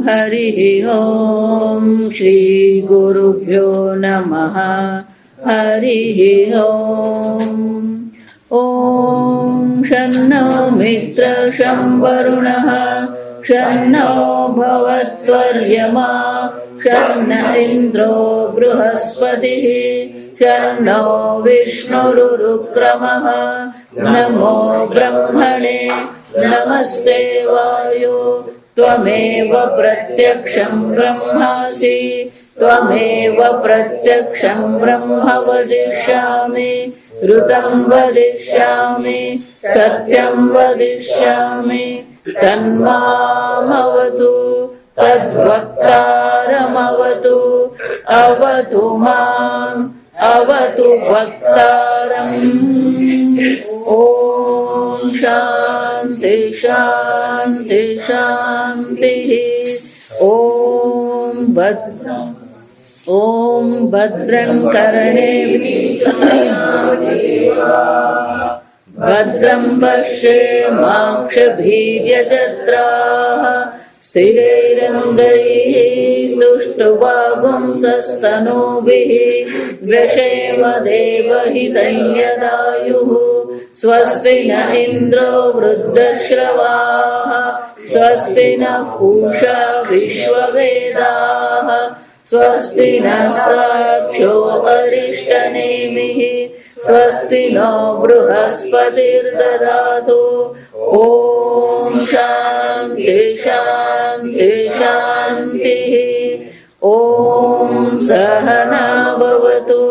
हरिः ओम् श्रीगुरुभ्यो नमः हरिः ओम् ॐ शन्नो मित्रः शं वरुणः शन्नो भवत्वर्यमा शन्न इन्द्रो बृहस्पतिः शन्नो विष्णुरुक्रमः नमो ब्रह्मणे नमस्ते वायो त्वमेव प्रत्यक्षं ब्रह्मासि त्वमेव प्रत्यक्षं ब्रह्म वदिष्यामि ऋतं वदिष्यामि सत्यं वदिष्यामि तन्मामवतु तद्वक्तारमवतु अवतु माम् अवतु वक्तारम् ॐ शान्ति शान्ति शान्तिः ॐ भद्रं कर्णेभिः भद्रं पश्येमाक्षभीर्यजत्राः स्थिरैरङ्गैः स्तुष्टुवागुंसस्तनूभिः व्यशेम देवहितं यदायुः स्वस्ति न इन्द्रो वृद्धश्रवाः स्वस्ति नः पूषा विश्ववेदाः स्वस्ति नस्ताक्षो अरिष्टनेमिः स्वस्ति नो बृहस्पतिर्दधातु ॐ शान्ति शान्ति शान्तिः ॐ सहना भवतु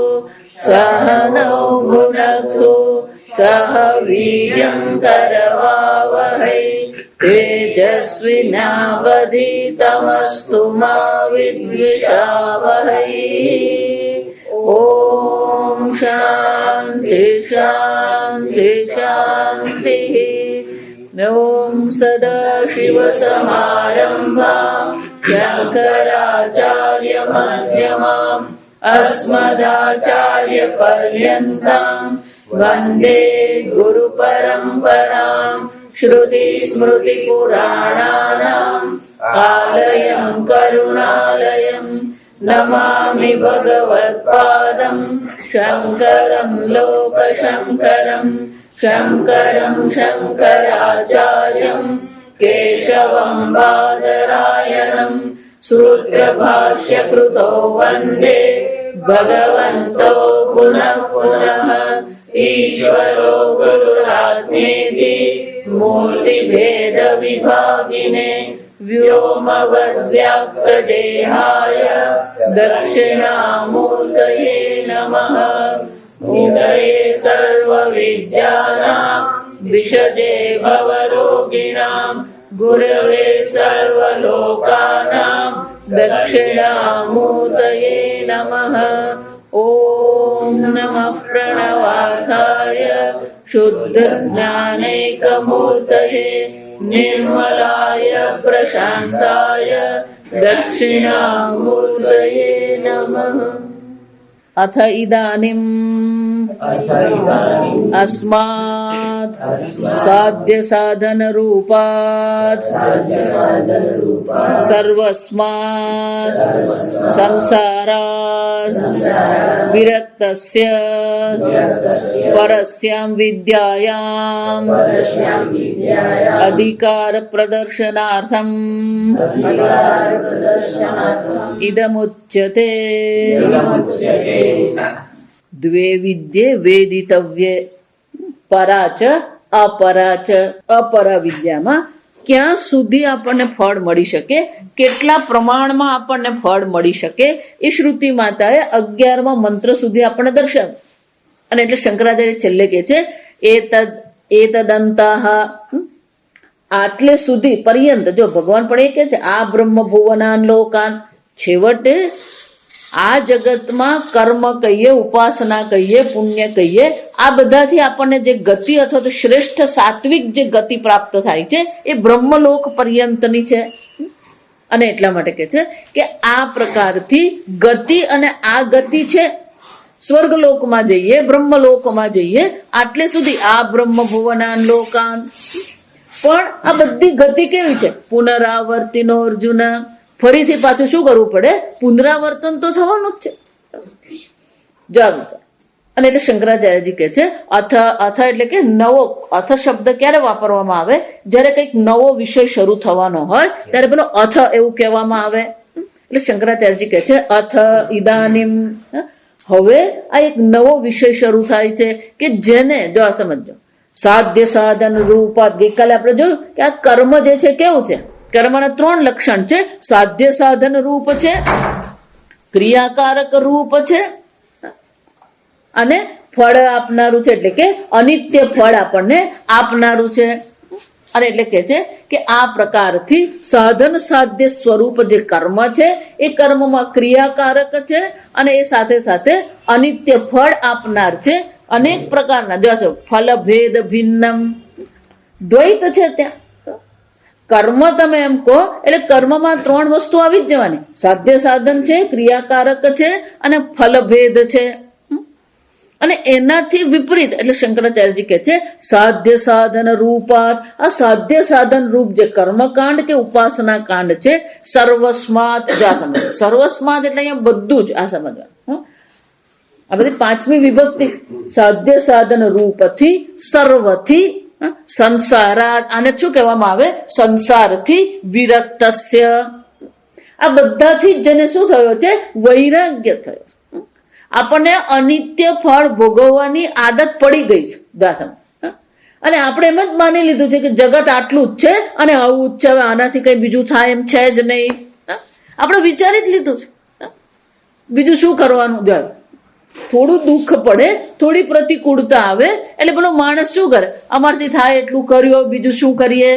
सहनौ भुनक्तु सह वीर्यं करवावहै तेजस्विनावधीतमस्तु मा विद्विषावहै ॐ शान्ति शान्ति शान्तिः ॐ सदाशिवसमारम्भाम् शङ्कराचार्यमध्यमाम् अस्मदाचार्यपर्यन्ताम् वन्दे गुरुपरम्पराम् श्रुतिस्मृतिपुराणानाम् आलयम् करुणालयम् नमामि भगवत्पादम् शङ्करम् लोकशङ्करम् शङ्करम् शङ्कराचार्यम् केशवम् बादरायणम् सूत्रभाष्यकृतो वन्दे भगवन्तो पुनः पुनः ईश्वरो गुरुरात्मेति मूर्तिभेदविभागिने व्योमवद्व्याप्तदेहाय दक्षिणामूर्तये नमः मूर्तये सर्वविद्यानां विशजे भवरोगिणां गुरवे सर्वलोकानां दक्षिणामूर्तये नमः ॐ नमः प्रणवार्थाय शुद्धज्ञानैकमूर्तये निर्मलाय प्रशान्ताय दक्षिणामूर्तये नमः। अथ इदानीम् अस्मात् साध्यसाधनरूपात् सर्वस्मात् संसारात् विरक्तस्य परस्यां विद्यायाम् अधिकारप्रदर्शनार्थम् इदमुच्यते। द्वे विद्ये वेदितव्ये परा च अपरा च। अपરા વિદ્યામાં ક્યાં સુધી આપણને ફળ મળી શકે, કેટલા પ્રમાણમાં આપણને ફળ મળી શકે એ શ્રુતિ માતાએ 11મા મંત્ર સુધી આપણને દર્શાવ્યું. અને એટલે શંકરાચાર્ય છેલ્લે કહે છે એતદંતઃ, આટલે સુધી પર્યંત. જો ભગવાન પણ એ કહે છે આ બ્રહ્મ ભુવનાન લોકાન, છેવટે આ જગતમાં કર્મ કહીએ, ઉપાસના કહીએ, પુણ્ય કહીએ, આ બધાથી આપણને જે ગતિ અથવા તો શ્રેષ્ઠ સાત્વિક જે ગતિ પ્રાપ્ત થાય છે એ બ્રહ્મલોક પર્યંતની છે. અને એટલા માટે કે છે કે આ પ્રકારથી ગતિ અને આ ગતિ છે સ્વર્ગલોકમાં જઈએ, બ્રહ્મલોકમાં જઈએ, આટલે સુધી આ બ્રહ્મ ભુવનાન લોકાન. પણ આ બધી ગતિ કેવી છે? પુનરાવર્તિનો અર્જુન, ફરીથી પાછું શું કરવું પડે? પુનરાવર્તન તો થવાનું જ છે. જવાબ. અને એટલે શંકરાચાર્યજી કહે છે અથ એટલે કે નવો. અથ શબ્દ ક્યારે વાપરવામાં આવે? જ્યારે કંઈક નવો વિષય શરૂ થવાનો હોય ત્યારે પેલો અથ એવું કહેવામાં આવે. એટલે શંકરાચાર્યજી કહે છે અથ ઇદાનીમ, હવે આ એક નવો વિષય શરૂ થાય છે કે જેને જો આ સમજો સાધ્ય સાધન રૂપાત. ગઈકાલે આપણે જોયું કે આ કર્મ જે છે કેવું છે? કર્મના 3 લક્ષણ છે. સાધ્ય સાધન રૂપ છે, ક્રિયાકારક રૂપ છે અને ફળ આપનારું છે, એટલે કે અનિત્ય ફળ આપણને આપનારું છે. અને એટલે કે છે કે આ પ્રકારથી સાધન સાધ્ય સ્વરૂપ જે કર્મ છે એ કર્મમાં ક્રિયાકારક છે અને એ સાથે સાથે અનિત્ય ફળ આપનાર છે. અનેક પ્રકારના જો ફલ ભેદ ભિન્નમ દ્વૈત છે ત્યાં. કર્મ તમે એમ કહો એટલે કર્મમાં 3 વસ્તુ આવી જ જવાની. સાધ્ય સાધન છે, ક્રિયાકારક છે અને ફલ ભેદ છે. અને એનાથી વિપરીત એટલે શંકરાચાર્યજી કહે છે સાધ્ય સાધન રૂપાત. આ સાધ્ય સાધન રૂપ જે કર્મકાંડ કે ઉપાસના કાંડ છે સર્વસ્માત. આ સમજ સર્વસ્માત એટલે અહીંયા બધું જ આ સમજવા. આ બધી 5મી વિભક્તિ. સાધ્ય સાધન રૂપથી સર્વથી સંસારાત. આને શું કહેવામાં આવે? સંસારથી વિરક્તસ્ય. આ બધાથી જેને શું થયો છે? વૈરાગ્ય થયો. આપણને અનિત્ય ફળ ભોગવવાની આદત પડી ગઈ છે દાખલ. અને આપણે એમ જ માની લીધું છે કે જગત આટલું જ છે અને આવું જ છે, હવે આનાથી કઈ બીજું થાય એમ છે જ નહીં. આપણે વિચારી જ લીધું છે. બીજું શું કરવાનું? જાણ થોડું દુઃખ પડે, થોડી પ્રતિકૂળતા આવે એટલે પેલો માણસ શું કરે? અમારથી થાય એટલું કર્યો, બીજું શું કરીએ?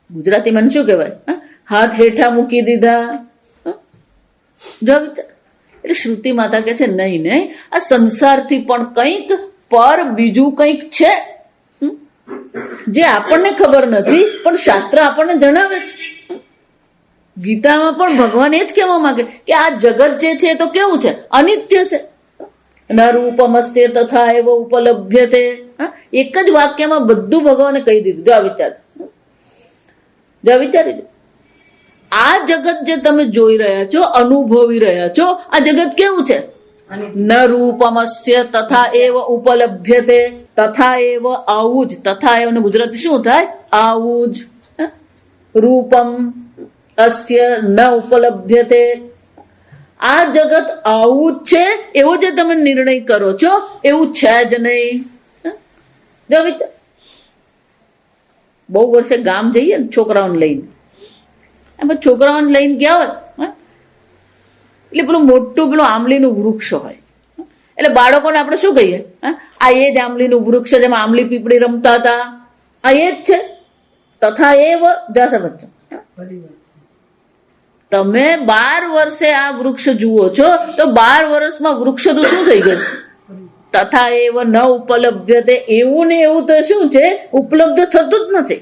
ગુજરાતીમાં શું કહેવાય? હાથ હેઠા મૂકી દીધા. જો એટલે શ્રુતિ માતા કે છે નહીં નહીં, આ સંસારથી પણ કંઈક પર બીજું કંઈક છે જે આપણને ખબર નથી પણ શાસ્ત્ર આપણને જણાવે છે. ગીતામાં પણ ભગવાન એ જ કહેવા માંગે કે આ જગત જે છે તો કેવું છે? અનિત્ય છે. ન રૂપમસ્તે તથા એવ ઉપલભ્યતે. એક જ વાક્યમાં બધું ભગવાને કહી દીધું. જો વિચારી આ જગત જે તમે જોઈ રહ્યા છો, અનુભવી રહ્યા છો, આ જગત કેવું છે? ન રૂપમસ્ય તથા એવ ઉપલભ્યતે. તથા એવ આવું જ. તથા એવ ગુજરાતી શું થાય? આવું જ. રૂપમ અસ્ય ન ઉપલભ્યતે. આ જગત આવું જ છે એવો જે તમે નિર્ણય કરો છો એવું છે જ નહીં. જો વિચાર, બહુ વર્ષે ગામ જઈએ ને છોકરાઓને લઈને, એમાં છોકરાઓને લઈને ગયા હોય એટલે પેલું મોટું પેલું આંબલીનું વૃક્ષ હોય એટલે બાળકોને આપણે શું કહીએ? આ એ જ આંબલીનું વૃક્ષ છે જેમાં આંબલી પીપળી રમતા હતા, આ એ જ છે. તથા એવ જાતા બચ્ચો. તમે 12 વર્ષે આ વૃક્ષ જુઓ છો તો 12 વર્ષમાં વૃક્ષ તો શું થઈ ગયું? તથા એવ ન ઉપલબ્ધ્યતે. એવું ને એવું તો શું છે? ઉપલબ્ધ થતું જ નથી.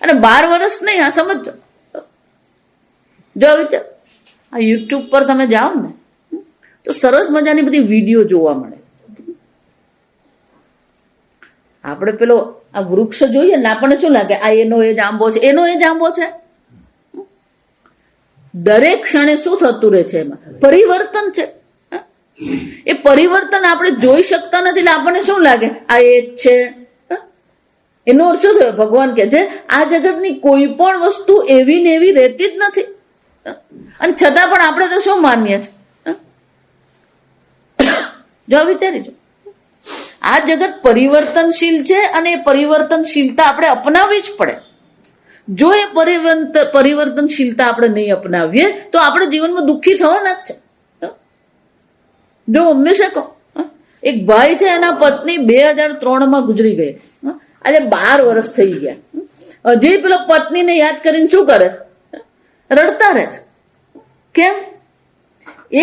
અને 12 વર્ષ નહીં, આ સમજો. જો વિચાર, આ યુટ્યુબ પર તમે જાઓ ને તો સરસ મજાની બધી વિડીયો જોવા મળે. આપણે પેલો આ વૃક્ષ જોઈએ ને આપણને શું લાગે? આ એનો એ જ આંબો છે, એનો એ જ આંબો છે. દરેક ક્ષણે શું થતું રહે છે? એમાં પરિવર્તન છે. એ પરિવર્તન આપણે જોઈ શકતા નથી એટલે આપણને શું લાગે? આ એ જ છે. એનો અર્થ શું થયો? ભગવાન કહે છે આ જગતની કોઈ પણ વસ્તુ એવી ને એવી રહેતી જ નથી. અને છતાં પણ આપણે તો શું માનીએ છીએ? જો વિચારીજો, આ જગત પરિવર્તનશીલ છે અને એ પરિવર્તનશીલતા આપણે અપનાવવી જ પડે. જો એ પરિવર્તનશીલતા આપણે નહીં અપનાવીએ તો આપણે જીવનમાં દુઃખી થવાના જ છે. જો હંમેશા કહો, એક ભાઈ છે, એના પત્ની 2003માં ગુજરી ગઈ. આજે 12 વર્ષ થઈ ગયા. હજી પેલા પત્નીને યાદ કરીને શું કરે? રડતા રહે છે. કેમ?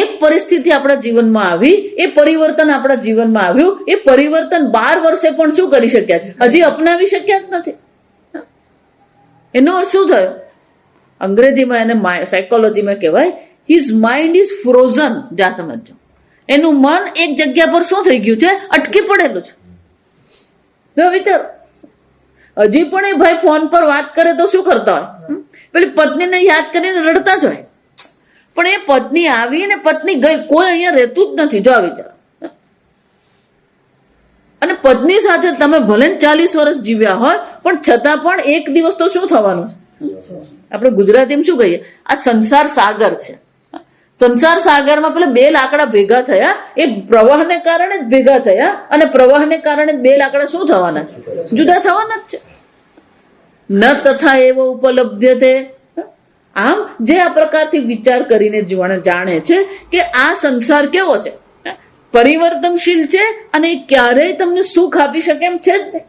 એક પરિસ્થિતિ આપણા જીવનમાં આવી, એ પરિવર્તન આપણા જીવનમાં આવ્યું, એ પરિવર્તન 12 વર્ષે પણ શું કરી શક્યા? હજી અપનાવી શક્યા જ નથી. એનો અર્થ શું થયો? અંગ્રેજીમાં એને સાયકોલોજીમાં કહેવાય હિઝ માઇન્ડ ઇઝ ફ્રોઝન. જા સમજો, એનું મન એક જગ્યા પર શું થઈ ગયું છે? અટકી પડેલું છે. જો વિચારો, હજી પણ એ ભાઈ ફોન પર વાત કરે તો શું કરતા હોય? પેલી પત્નીને યાદ કરીને રડતા જ હોય, પણ એ પત્ની આવી ને પત્ની ગઈ, કોઈ અહીંયા રહેતું જ નથી. જો આ વિચાર. અને પત્ની સાથે તમે ભલે 40 વર્ષ જીવ્યા હોય, પણ છતાં પણ એક દિવસ તો શું થવાનું છે? આપણે ગુજરાતીમાં શું કહીએ? આ સંસાર સાગર છે. સંસાર સાગરમાં પેલા 2 લાકડા ભેગા થયા, એ પ્રવાહને કારણે જ ભેગા થયા, અને પ્રવાહને કારણે 2 લાકડા શું થવાના છે? જુદા થવાના જ છે. ન તથા એવો ઉપલબ્ધ્યતે. આમ જે આ પ્રકારથી વિચાર કરીને જાણે છે કે આ સંસાર કેવો છે, પરિવર્તનશીલ છે, અને ક્યારેય તમને સુખ આપી શકે એમ છે જ નહીં.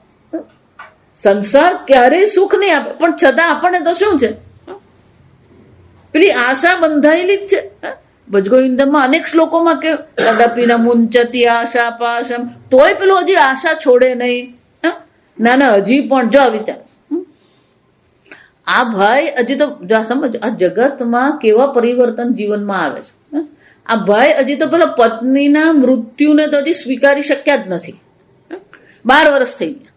સંસાર ક્યારેય સુખ નહીં આપે, પણ છતાં આપણને તો શું છે? પેલી આશા બંધાયેલી જ છે. ભજગોવિંદમાં અનેક શ્લોકોમાં કે કદાપિના મુંચતી આશા પાશમ, તોય પેલો હજી આશા છોડે નહીં. ના હજી પણ જો વિચાર, આ ભાઈ હજી તો સમજો આ જગતમાં કેવા પરિવર્તન જીવનમાં આવે છે. આ ભાઈ હજી તો પેલા પત્નીના મૃત્યુને તો હજી સ્વીકારી શક્યા જ નથી. 12 વર્ષ થઈ ગયા.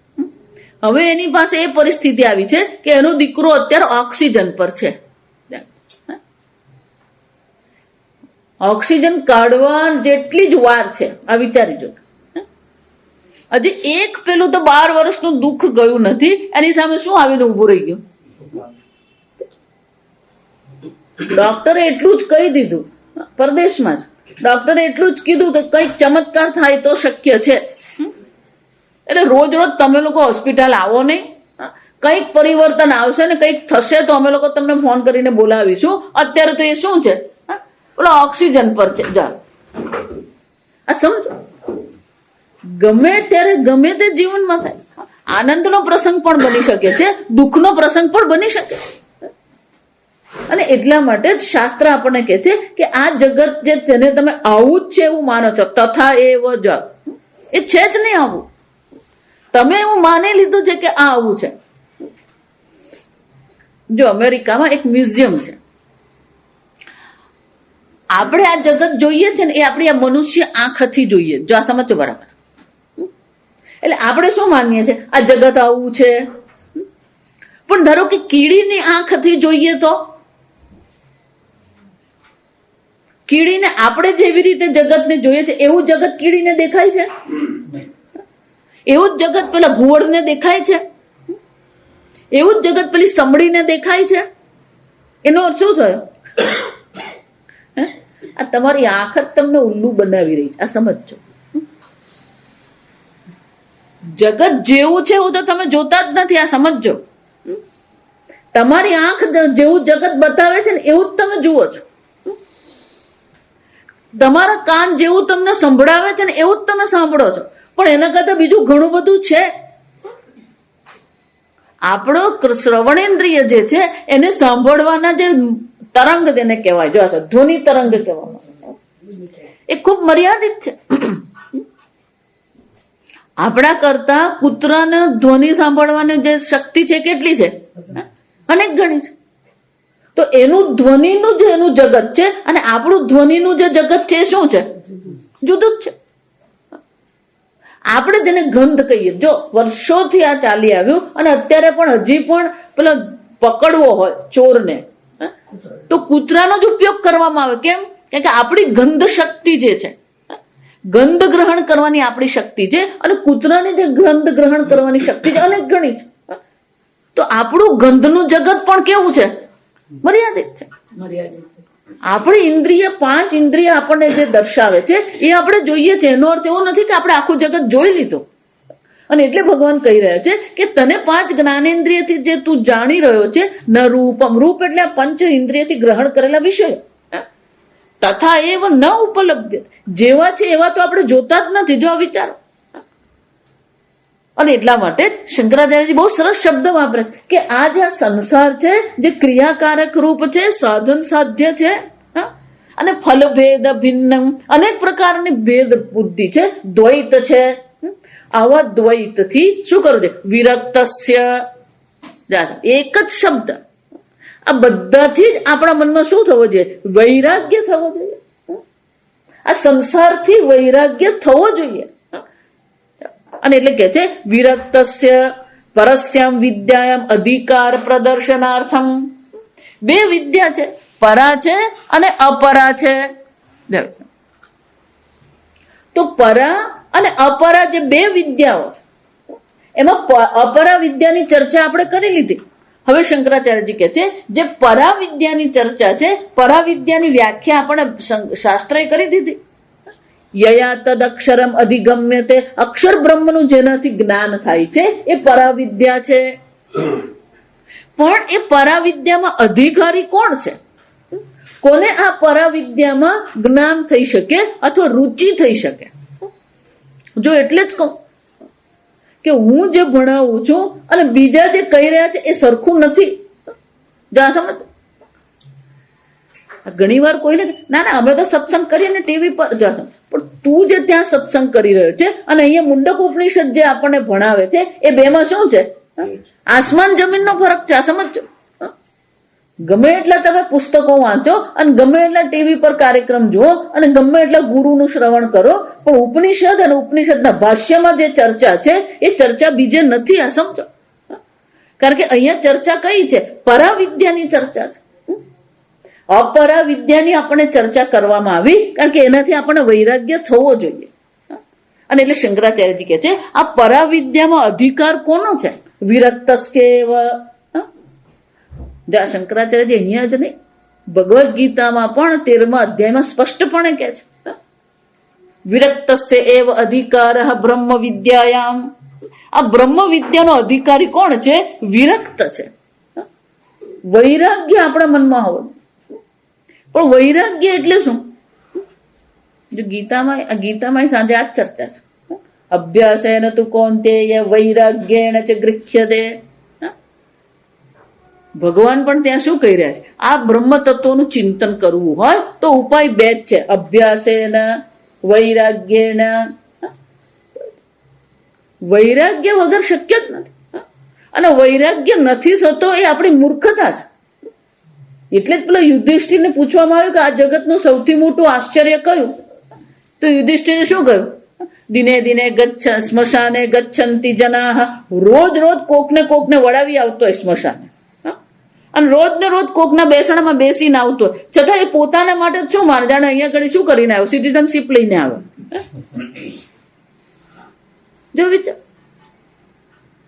હવે એની પાસે એ પરિસ્થિતિ આવી છે કે એનો દીકરો અત્યારે ઓક્સિજન પર છે. ઓક્સિજન કાઢવા જેટલી જ વાર છે. આ વિચારી જો, હજી એક પેલું તો 12 વર્ષનું દુઃખ ગયું નથી, એની સામે શું આવીને ઉભું રહી ગયું? ડોક્ટરે એટલું જ કહી દીધું, પરદેશમાં જ ડોક્ટરે એટલું જ કીધું કે કંઈક ચમત્કાર થાય તો શક્ય છે. એટલે રોજ તમે લોકો હોસ્પિટલ આવો નહીં, કંઈક પરિવર્તન આવશે ને કંઈક થશે તો અમે લોકો તમને ફોન કરીને બોલાવીશું. અત્યારે તો એ શું છે? ઓલો ઓક્સિજન પર છે. જા આ સમજો, ગમે ત્યારે ગમે તે જીવનમાં થાય. આનંદનો પ્રસંગ પણ બની શકે છે, દુઃખનો પ્રસંગ પણ બની શકે. અને એટલા માટે જ શાસ્ત્ર આપણને કહે છે કે આ જગત જે તેને તમે આવું જ છે એવું માનો છો, તથા એવ જ, એ છે જ નહીં આવું. તમે એવું માની લીધું છે કે આ આવું છે. જો અમેરિકામાં એક મ્યુઝિયમ છે. આપણે આ જગત જોઈએ છે ને એ આપણી આ મનુષ્ય આંખથી જોઈએ. જો આ સમજો બરાબર. એટલે આપણે શું માનીએ છીએ? આ જગત આવું છે. પણ ધારો કે કીડીની આંખથી જોઈએ તો, કીડીને આપણે જેવી રીતે જગતને જોઈએ છે એવું જગત કીડીને દેખાય છે? એવું જ જગત પેલા ઘુવડને દેખાય છે? એવું જ જગત પેલી સમડીને દેખાય છે? એનો અર્થ શું થયો? આ તમારી આંખ જ તમને ઉલ્લુ બનાવી રહી છે. આ સમજો. જગત જેવું છે એવું તો તમે જોતા જ નથી. આ સમજો. તમારી આંખ જેવું જગત બતાવે છે ને એવું જ તમે જુઓ છો. તમારા કાન જેવું તમને સંભળાવે છે ને એવું જ તમે સાંભળો છો. પણ એના કરતા બીજું ઘણું બધું છે. આપણો શ્રવણેન્દ્રિય જે છે એને સાંભળવાના જે તરંગ તેને કહેવાય, જો ધ્વનિ તરંગ કહેવામાં, એ ખૂબ મર્યાદિત છે. આપણા કરતા કૂતરાને ધ્વનિ સાંભળવાની જે શક્તિ છે કેટલી છે? અનેક ગણી છે. તો એનું ધ્વનિનું જે એનું જગત છે અને આપણું ધ્વનિનું જે જગત છે શું છે? જુદું જ છે. આપણે જેને ગંધ કહીએ, જો વર્ષોથી આ ચાલી આવ્યું અને અત્યારે પણ હજી પણ પેલો પકડવો હોય ચોરને તો કૂતરાનો જ ઉપયોગ કરવામાં આવે. કેમ? કારણ કે આપણી ગંધ શક્તિ જે છે, ગંધ ગ્રહણ કરવાની આપણી શક્તિ છે, અને કૂતરાની જે ગંધ ગ્રહણ કરવાની શક્તિ છે અનેક ગણી છે. તો આપણું ગંધનું જગત પણ કેવું છે? મર્યાદિત છે. આપણી ઇન્દ્રિય 5 ઇન્દ્રિય આપણને જે દર્શાવે છે એ આપણે જોઈએ છે. એનો અર્થ એવો નથી કે આપણે આખું જગત જોઈ લીધું. અને એટલે ભગવાન કહી રહ્યા છે કે તને 5 જ્ઞાનેન્દ્રિયથી જે તું જાણી રહ્યો છે, ન રૂપમ, રૂપ એટલે આ 5 ઇન્દ્રિયથી ગ્રહણ કરેલા વિષયો, તથા એવ ન ઉપલબ્ધ, જેવા છે એવા તો આપણે જોતા જ નથી. જો આ વિચારો. અને એટલા માટે જ શંકરાચાર્યજી બહુ સરસ શબ્દ વાપરે કે આ જે આ સંસાર છે જે ક્રિયાકારક રૂપ છે, સાધન સાધ્ય છે, અને ફલભેદ ભિન્ન, અનેક પ્રકારની ભેદ બુદ્ધિ છે, દ્વૈત છે. આવા દ્વૈતથી શું કરવું છે? વિરક્તસ્ય. એક જ શબ્દ. આ બધાથી જ આપણા મનમાં શું થવો જોઈએ? વૈરાગ્ય થવો જોઈએ. આ સંસારથી વૈરાગ્ય થવો જોઈએ. અને એટલે કે છે વિરક્તસ્ય પરસ્યામ વિદ્યાયામ અધિકાર પ્રદર્શનાર્થમ. બે વિદ્યા છે, પરા છે અને અપરા છે. તો પરા અને અપરા જે બે વિદ્યાઓ, એમાં અપરા વિદ્યાની ચર્ચા આપણે કરી લીધી. હવે શંકરાચાર્યજી કહે છે જે પરા વિદ્યાની ચર્ચા છે, પરા વિદ્યાની વ્યાખ્યા આપણે શાસ્ત્રએ કરી દીધી. યયા તદ અક્ષરમ અધિગમ્ય, તે અક્ષર બ્રહ્મનું જેનાથી જ્ઞાન થાય છે એ પરાવિદ્યા છે. પણ એ પરાવિદ્યામાં અધિકારી કોણ છે? કોને આ પરાવિદ્યામાં જ્ઞાન થઈ શકે અથવા રુચિ થઈ શકે? જો એટલે જ કહું કે હું જે ભણાવું છું અને બીજા જે કહી રહ્યા છે એ સરખું નથી. જા સમજ. ઘણી વાર કોઈને ના ના અમે તો સત્સંગ કરીએ ને ટીવી પર, જા સમજ. પણ તું જે ત્યાં સત્સંગ કરી રહ્યો છે અને અહીંયા મુંડક ઉપનિષદ જે આપણને ભણાવે છે એ બેમાં શું છે? આસમાન જમીનનો ફરક છે. આ સમજો. ગમે એટલા તમે પુસ્તકો વાંચો અને ગમે એટલા ટીવી પર કાર્યક્રમ જુઓ અને ગમે એટલા ગુરુનું શ્રવણ કરો, પણ ઉપનિષદ અને ઉપનિષદના ભાષ્યમાં જે ચર્ચા છે એ ચર્ચા બીજે નથી. આ સમજો. કારણ કે અહીંયા ચર્ચા કઈ છે? પરાવિદ્યાની ચર્ચા છે. અપરા વિદ્યાની આપણને ચર્ચા કરવામાં આવી કારણ કે એનાથી આપણને વૈરાગ્ય થવો જોઈએ. અને એટલે શંકરાચાર્યજી કહે છે આ પરાવિદ્યામાં અધિકાર કોનો છે? વિરક્તસ્કેવ. શંકરાચાર્યજી અહીંયા જ નહીં, ભગવદ્ ગીતામાં પણ 13મા અધ્યાયમાં સ્પષ્ટપણે કહે છે વિરક્તસ્તે એવ અધિકાર બ્રહ્મ વિદ્યાયામ. આ બ્રહ્મ વિદ્યાનો અધિકારી કોણ છે? વિરક્ત છે. વૈરાગ્ય આપણા મનમાં હોવું. પણ વૈરાગ્ય એટલે શું? જો ગીતામાં સાંજે આ ચર્ચા છે. અભ્યાસેન તુ કૌંતેય વૈરાગ્યેન ચ ગૃહ્યતે. ભગવાન પણ ત્યાં શું કહી રહ્યા છે? આ બ્રહ્મ તત્વનું ચિંતન કરવું હોય તો ઉપાય બે જ છે, અભ્યાસેન વૈરાગ્યેન. વૈરાગ્ય વગર શક્ય જ નથી. અને વૈરાગ્ય નથી થતો એ આપણી મૂર્ખતા છે. એટલે જ પેલા યુધિષ્ઠિરને પૂછવામાં આવ્યું કે આ જગતનું સૌથી મોટું આશ્ચર્ય કયું? તો યુધિષ્ઠિરે શું કહ્યું? દિને દિને સ્મશાને ગચ્છન્તિ જનાહ. રોજ કોકને વળાવી આવતો હોય સ્મશાને, અને રોજ ને રોજ કોકના બેસણામાં બેસીને આવતો હોય, છતાં એ પોતાના માટે શું માને? જાણે અહીંયા ઘડી શું કરીને આવ્યો? સિટીઝનશીપ લઈને આવ્યો. જો વિચાર,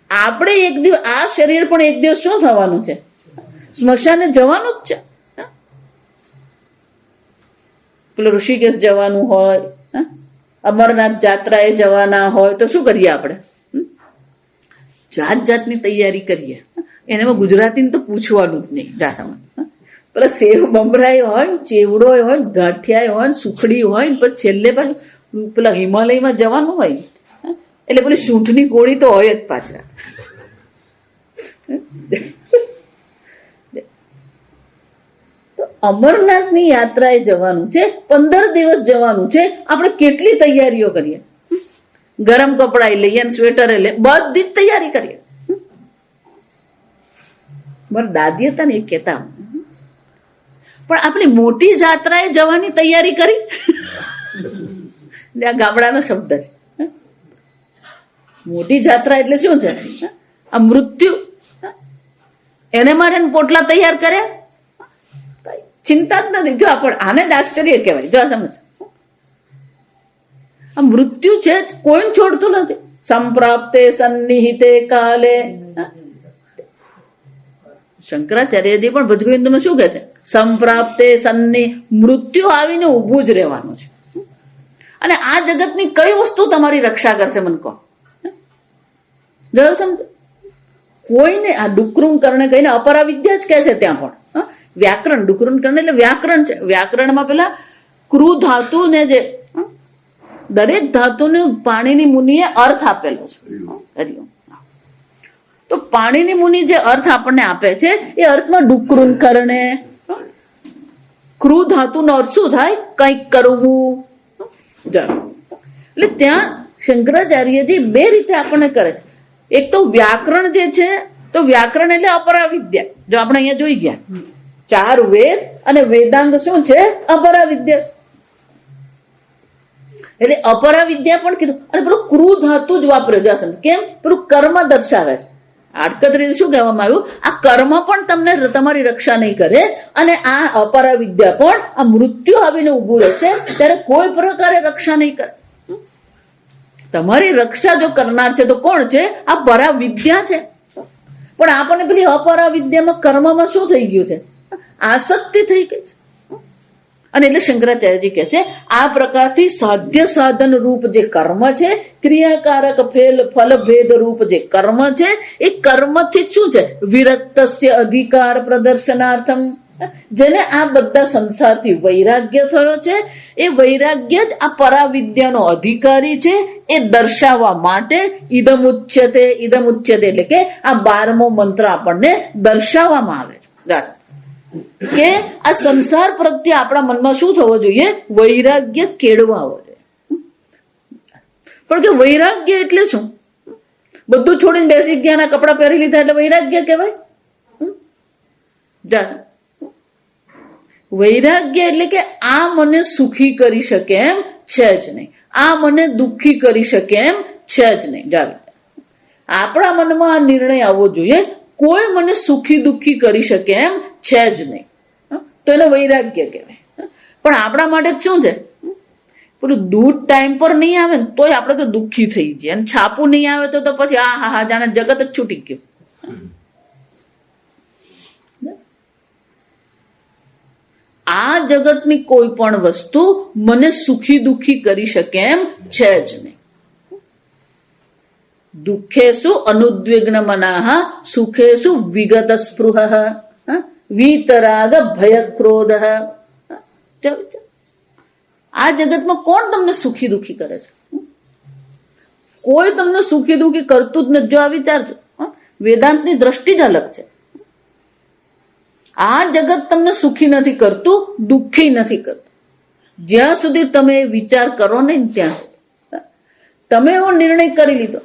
આપણે એક દિવસ આ શરીર પણ એક દિવસ શું થવાનું છે? સ્મશાને જવાનું જ છે. પેલું ઋષિકેશ જવાનું હોય, અમરનાથ જાત્રાએ જવાના હોય તો શું કરીએ આપણે? જાતની તૈયારી કરીએ. એનામાં ગુજરાતીને તો પૂછવાનું જ નહીં. જાસામાં પેલા સેવ બમરાય હોય, ચેવડો હોય, ગાંઠિયા હોય, સુખડી હોય, પછી છેલ્લે પાછું પેલા હિમાલયમાં જવાનું હોય એટલે પેલી સૂંઠની કોળી તો હોય જ પાછા. અમરનાથની યાત્રાએ જવાનું છે, 15 દિવસ જવાનું છે. આપણે કેટલી તૈયારીઓ કરીએ? ગરમ કપડા લઈએ, સ્વેટરે લઈએ, બધી જ તૈયારી કરીએ. મારા દાદી હતા ને એ કહેતા, પણ આપણી મોટી જાત્રાએ જવાની તૈયારી કરી. આ ગામડાનો શબ્દ છે. મોટી જાત્રા એટલે શું છે? આ મૃત્યુ. એને માટે પોટલા તૈયાર કર્યા, ચિંતા જ નથી. જો આપણે આને જ આશ્ચર્ય કહેવાય. જો સમજ, આ મૃત્યુ છે કોઈ છોડતું નથી. સંપ્રાપ્તે સન્નિહિતે કાલે. શંકરાચાર્યજી પણ ભજગોવિંદમાં શું કહે છે? સંપ્રાપ્તે મૃત્યુ આવીને ઉભું જ રહેવાનું છે. અને આ જગતની કઈ વસ્તુ તમારી રક્ષા કરશે? મને કહો. જો સમજ, કોઈને આ ડુકરું કરણે કહીને અપરા વિદ્યા જ કહે છે. ત્યાં પણ વ્યાકરણ, ડુકરું કરણે એટલે વ્યાકરણ છે. વ્યાકરણમાં પેલા ક્રુ ધાતુ ને જે દરેક ધાતુને પાણીની મુનિએ અર્થ આપેલો છે. હરિઓમ. તો પાણીની મુનિ જે અર્થ આપણને આપે છે એ અર્થમાં ડુકરું કરણે ક્રુ ધાતુનો અર્થ શું થાય? કંઈક કરવું. એટલે ત્યાં શંકરાચાર્યજી બે રીતે આપણને કરે છે. એક તો વ્યાકરણ જે છે, તો વ્યાકરણ એટલે અપરા વિદ્યા. જો આપણે અહીંયા જોઈ ગયા 4 વેદ અને વેદાંગ શું છે? અપરા વિદ્યા. એટલે અપરા વિદ્યા પણ કીધું. અને પેલું ક્રુ ધાતુ જ વાપરે. કેમ? પેલું કર્મ દર્શાવે છે. આડકત રીતે શું કહેવામાં આવ્યું, આ કર્મ પણ તમને તમારી રક્ષા નહીં કરે અને આ અપરા વિદ્યા પણ આ મૃત્યુ આવીને ઉભું રહેશે ત્યારે કોઈ પ્રકારે રક્ષા નહીં કરે. તમારી રક્ષા જો કરનાર છે તો કોણ છે? આ પરા વિદ્યા છે. પણ આપણને પેલી અપરા વિદ્યામાં કર્મમાં શું થઈ ગયું છે? આસક્તિ થઈ ગઈ છે. અને એટલે શંકરાચાર્યજી કહે છે આ પ્રકારથી સાધ્ય સાધન રૂપ જે કર્મ છે, ક્રિયાકારક ફલ ભેદ રૂપ જે કર્મ છે, એ કર્મથી શું છે? વિરક્તસ્ય અધિકાર પ્રદર્શનાર્થમ, જેને આ બધા સંસારથી વૈરાગ્ય થયો છે, એ વૈરાગ્ય જ આ પરાવિદ્યાનો અધિકારી છે. એ દર્શાવવા માટે ઇદમુચ્યતે એટલે કે આ 12મો મંત્ર આપણને દર્શાવવામાં આવે છે કે આ સંસાર પ્રત્યે આપણા મનમાં શું થવો જોઈએ? વૈરાગ્ય કેળવાવો જોઈએ. પણ કે વૈરાગ્ય એટલે શું? બધું છોડીને બેસી ગયા, કપડા પહેરી લીધા એટલે વૈરાગ્ય કહેવાય? વૈરાગ્ય એટલે કે આ મને સુખી કરી શકે એમ છે જ નહીં, આ મને દુઃખી કરી શકે એમ છે જ નહીં. આપણા મનમાં આ નિર્ણય આવવો જોઈએ, કોઈ મને સુખી દુઃખી કરી શકે એમ છે જ નહીં, તો એને વૈરાગ્ય કહેવાય. પણ આપણા માટે શું છે? પેલું દૂધ ટાઈમ પર નહીં આવે ને તોય આપણે તો દુઃખી થઈ જઈએ, અને છાપું નહીં આવે તો પછી હા જાણે જગત જ છૂટી ગયું. આ જગતની કોઈ પણ વસ્તુ મને સુખી દુઃખી કરી શકે એમ છે જ નહીં. દુઃખેસુ અનુદ્વિગ્ન મનાહ સુખેસુ વિગત સ્પૃહ વીતરાગ ભય ક્રોધ. આ જગતમાં કોણ તમને સુખી દુઃખી કરે છે? કોઈ તમને સુખી દુઃખી કરતું જ નથી. જો આ વિચારજો, વેદાંતની દ્રષ્ટિ જ અલગ છે. આ જગત તમને સુખી નથી કરતું, દુઃખી નથી કરતું. જ્યાં સુધી તમે વિચાર કરો ને ત્યાં તમે એવો નિર્ણય કરી લીધો.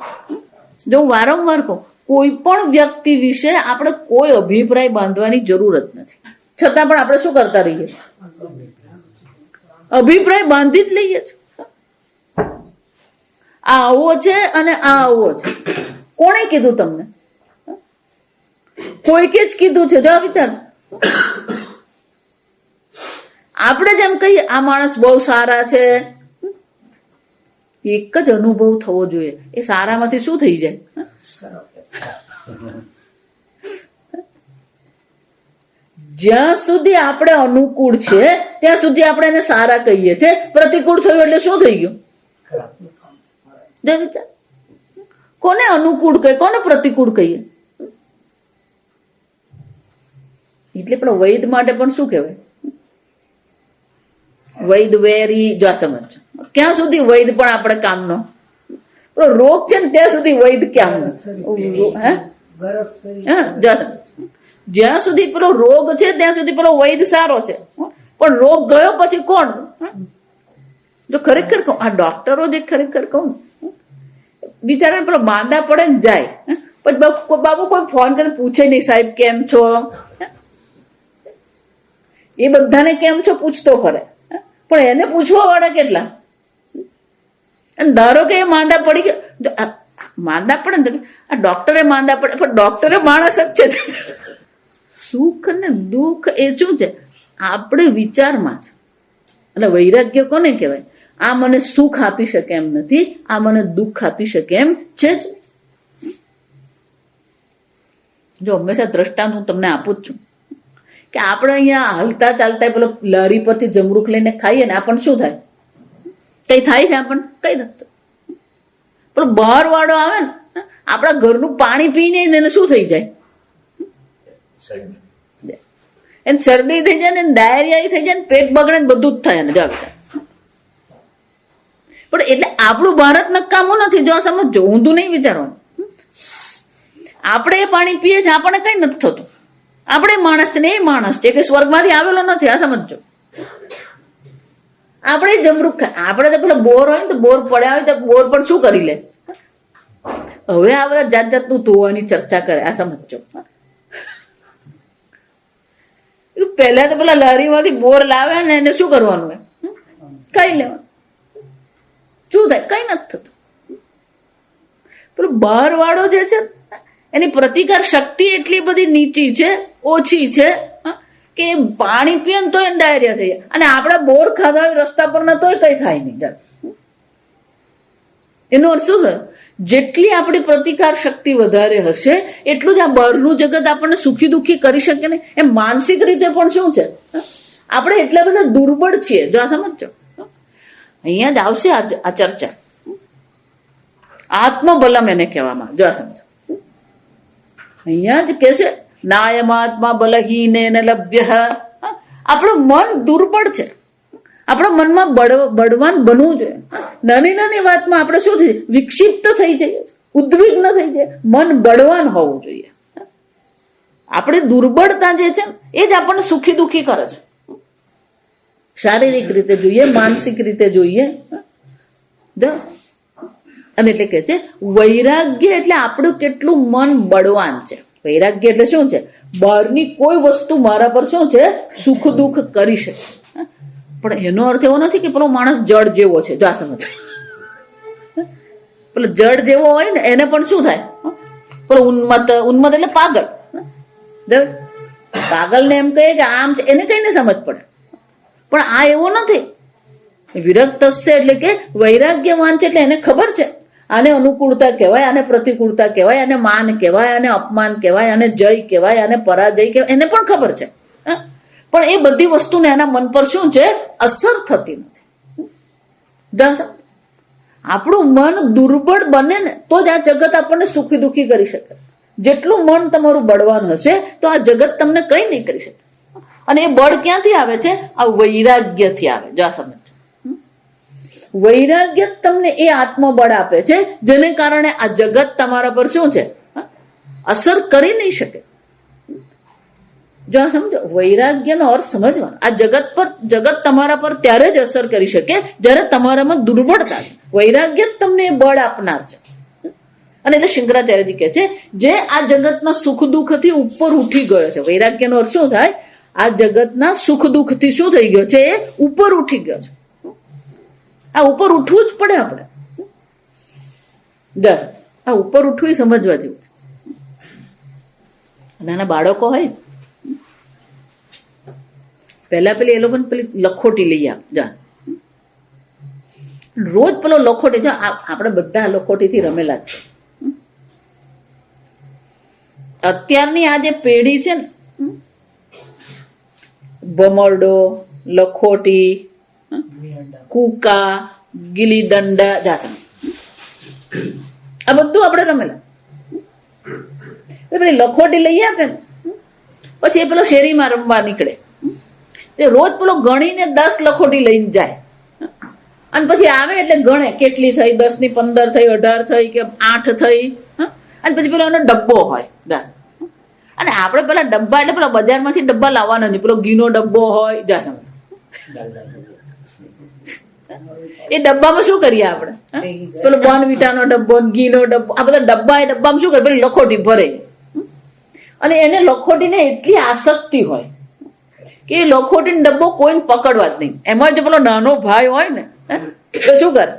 જો હું વારંવાર કહું, કોઈ પણ વ્યક્તિ વિશે આપણે કોઈ અભિપ્રાય બાંધવાની જરૂર જ નથી, છતાં પણ આપણે શું કરતા રહીએ? અભિપ્રાય બાંધી જ લઈએ છીએ. આ આવો છે અને આ આવો છે. કોણે કીધું તમને? કોઈકે જ કીધું છે. જો વિચાર, આપણે જેમ કહીએ આ માણસ બહુ સારા છે, એક જ અનુભવ થવો જોઈએ, એ સારામાંથી શું થઈ જાય? જ્યાં સુધી આપણે અનુકૂળ છે ત્યાં સુધી આપણે એને સારા કહીએ છીએ. પ્રતિકૂળ થયું એટલે શું થઈ ગયું? કોને અનુકૂળ કહીએ, કોને પ્રતિકૂળ કહીએ? એટલે પણ વૈદ માટે પણ શું કહેવાય? વૈદ વેરી. જો સમજ, ક્યાં સુધી વૈદ પણ આપણે કામનો? રોગ છે ને ત્યાં સુધી વૈદ કામનો. જ્યાં સુધી પેલો રોગ છે ત્યાં સુધી પેલો વૈદ સારો છે, પણ રોગ ગયો પછી કોણ? જો ખરેખર કહું, આ ડોક્ટરો જે ખરેખર કહું, બિચારા પેલો માંદા પડે ને જાય, પછી બાબુ કોઈ ફોન કરીને પૂછે નહીં, સાહેબ કેમ છો? એ બધાને કેમ છો પૂછતો ફરે, પણ એને પૂછવા વાળા કેટલા? અને ધારો કે એ માંદા પડી ગયો, માંદા પડે ને આ ડોક્ટરે માંદા પડે, પણ ડોક્ટરે માણસ જ છે. સુખ ને દુઃખ એ શું છે? આપણે વિચારમાં છે. એટલે વૈરાગ્ય કોને કહેવાય? આ મને સુખ આપી શકે એમ નથી, આ મને દુઃખ આપી શકે એમ છે જ. જો હંમેશા દ્રષ્ટાંત હું તમને આપું જ છું કે આપણે અહીંયા હલતા ચાલતા પેલો લારી પરથી જમરૂખ લઈને ખાઈએ ને, આપણને શું થાય? કઈ થાય છે? આપણને કઈ નથી. પણ બહાર વાળો આવે ને, આપણા ઘરનું પાણી પીને એને શું થઈ જાય? એને શરદી થઈ જાય ને, ડાયરિયા થઈ જાય ને, પેટ બગડે ને, બધું જ થાય. જાવ પણ એટલે આપણું ભારત નકામું નથી. જો સમજો, ઊંધું નહીં વિચારવાનું. આપણે એ પાણી પીએ છીએ, આપણને કઈ નથી થતું. આપણે માણસ છે ને એ માણસ છે કે સ્વર્ગમાંથી આવેલો નથી. આ સમજો, આપણે જમરૂખ ખાય. આપણે તો પેલો બોર હોય ને, તો બોર પડ્યા હોય તો બોર પર શું કરી લે? હવે આ બધા જાત જાતનું ધોવાની ચર્ચા કરે. આ સમજો, પહેલા તો પેલા લારીમાંથી બોર લાવે ને એને શું કરવાનું? ખાઈ લેવાનું. શું થાય? કઈ નથી થતું. પેલો બહાર વાળો જે છે એની પ્રતિકાર શક્તિ એટલી બધી નીચી છે, ઓછી છે કે પાણી પીએ ને તો એને ડાયરિયા થઈ જાય, અને આપણે બોર ખાધા હોય રસ્તા પર ના તોય કઈ થાય નહીં. એનો અર્થ શું થયો? જેટલી આપણી પ્રતિકાર શક્તિ વધારે હશે એટલું જ આ બહારનું જગત આપણને સુખી દુઃખી કરી શકે નહીં. એમ માનસિક રીતે પણ શું છે, આપણે એટલા બધા દુર્બળ છીએ. જો આ સમજો, અહીંયા જ આવશે આ ચર્ચા. આત્મબલમ એને કહેવામાં. જો આ સમજો, અહીંયા જ કે છે નાયમાત્મા બલહીને લભ્ય. આપણું મન દુર્બળ છે, આપણા મનમાં બળવાન બનવું જોઈએ. નાની નાની વાતમાં આપણે શું થઈ વિક્ષિપ્ત થઈ જઈએ, ઉદ્વિગ્ન થઈ જાય. મન બળવાન હોવું જોઈએ. આપણી દુર્બળતા જે છે એ જ આપણને સુખી દુઃખી કરે છે. શારીરિક રીતે જોઈએ, માનસિક રીતે જોઈએ. અને એટલે કે છે વૈરાગ્ય એટલે આપણું કેટલું મન બળવાન છે. વૈરાગ્ય એટલે શું છે? બહારની કોઈ વસ્તુ મારા પર શું છે સુખ દુઃખ કરી શકે. પણ એનો અર્થ એવો નથી કે પેલો માણસ જડ જેવો છે. જો આ સમજ, પેલો જડ જેવો હોય ને એને પણ શું થાય? પેલો ઉન્મત એટલે પાગલ. પાગલ ને એમ કહે કે આમ છે, એને કઈ ને સમજ પડે. પણ આ એવો નથી. વિરક્ત છે એટલે કે વૈરાગ્યવાન છે, એટલે એને ખબર છે આને અનુકૂળતા કહેવાય, આને પ્રતિકૂળતા કહેવાય, આને માન કહેવાય, આને અપમાન કહેવાય, આને જય કહેવાય, આને પરાજય કહેવાય. એને પણ ખબર છે, પણ એ બધી વસ્તુને એના મન પર શું છે અસર થતી નથી. આપણું મન દુર્બળ બને ને તો જ આ જગત આપણને સુખી દુઃખી કરી શકે. જેટલું મન તમારું બળવાન હશે તો આ જગત તમને કઈ નહીં કરી શકે. અને એ બળ ક્યાંથી આવે છે? આ વૈરાગ્યથી આવે. જો આ સમજ, વૈરાગ્ય તમને એ આત્મબળ આપે છે જેને કારણે આ જગત તમારા પર શું છે અસર કરી નહીં શકે. જો આ સમજો, વૈરાગ્યનો અર્થ સમજવાનો. આ જગત તમારા પર ત્યારે જ અસર કરી શકે જ્યારે તમારામાં દુર્બળતા છે. વૈરાગ્ય તમને બળ આપનાર છે. અને એટલે શંકરાચાર્યજી કહે છે જે આ જગતના સુખ દુઃખ થી ઉપર ઉઠી ગયો છે. વૈરાગ્યનો અર્થ શું થાય? આ જગતના સુખ દુઃખ થી શું થઈ ગયો છે? એ ઉપર ઉઠી ગયો છે. આ ઉપર ઉઠવું જ પડે આપણે. આ ઉપર ઉઠવું સમજવા જેવું છે. નાના બાળકો હોય પહેલા પેલી એ લોકોને પેલી લખોટી લઈ આપ જા, રોજ પેલો લખોટી. જો આપણે બધા લખોટી થી રમેલા છે. અત્યારની આ જે પેઢી છે ને, ભમરડો, લખોટી, કૂકા, ગીલી દંડા, જાતા, આ બધું આપણે રમેલા. પેલી લખોટી લઈ આપે ને પછી એ પેલો શેરીમાં રમવા નીકળે. રોજ પેલો ગણીને 10 લખોટી લઈને જાય અને પછી આવે એટલે ગણે કેટલી થઈ, 10 ની 15 થઈ, 18 થઈ કે 8 થઈ. અને પછી પેલો એનો ડબ્બો હોય. અને આપણે પેલા ડબ્બા એટલે પેલા બજારમાંથી ડબ્બા લાવવાના નથી. પેલો ઘીનો ડબ્બો હોય, જા એ ડબ્બામાં શું કરીએ આપણે? પેલો બોર્નવિટાનો ડબ્બો, ઘીનો ડબ્બો, આ બધા ડબ્બા. એ ડબ્બામાં શું કરે? પેલી લખોટી ભરે. અને એને લખોટીને એટલી આસક્તિ હોય કે એ લખોટીનો ડબ્બો કોઈને પકડવા જ નહીં. એમાં જો પેલો નાનો ભાઈ હોય ને તો શું કરે?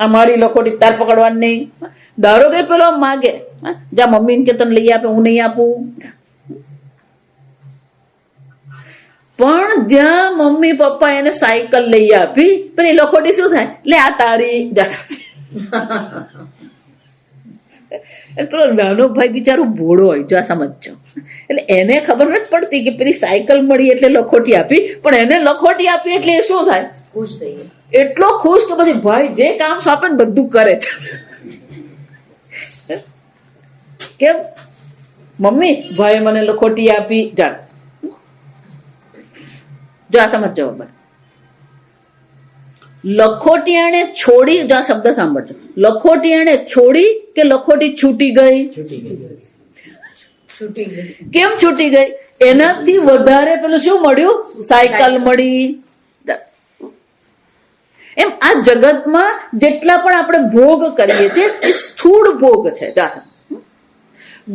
અમારી લખોટી તાર પકડવાની નહીં. ધારો કે પેલો માગે, જા મમ્મીને કે તને લઈ આપે, હું નહીં આપું. પણ જ્યાં મમ્મી પપ્પા એને સાયકલ લઈ આપી, પેલી લખોટી શું થાય? લે આ તારી. પેલો નાનો ભાઈ બિચારો ભોળો હોય. જો સમજો, એટલે એને ખબર નથી પડતી કે પેલી સાયકલ મળી એટલે લખોટી આપી. પણ એને લખોટી આપી એટલે એ શું થાય? ખુશ થઈ ગયો. એટલો ખુશ કે પછી ભાઈ જે કામ સોંપે ને બધું કરે છે. કેમ? મમ્મી ભાઈ મને લખોટી આપી. જા જો આ સમજો. લખોટીયાણે છોડી, જો આ શબ્દ સાંભળજો, લખોટીયાણે છોડી કે લખોટી છૂટી ગઈ? કેમ છૂટી ગઈ? એનાથી વધારે પેલું શું મળ્યું? સાયકલ મળી. એમ આ જગતમાં જેટલા પણ આપણે ભોગ કરીએ છીએ એ સ્થૂળ ભોગ છે.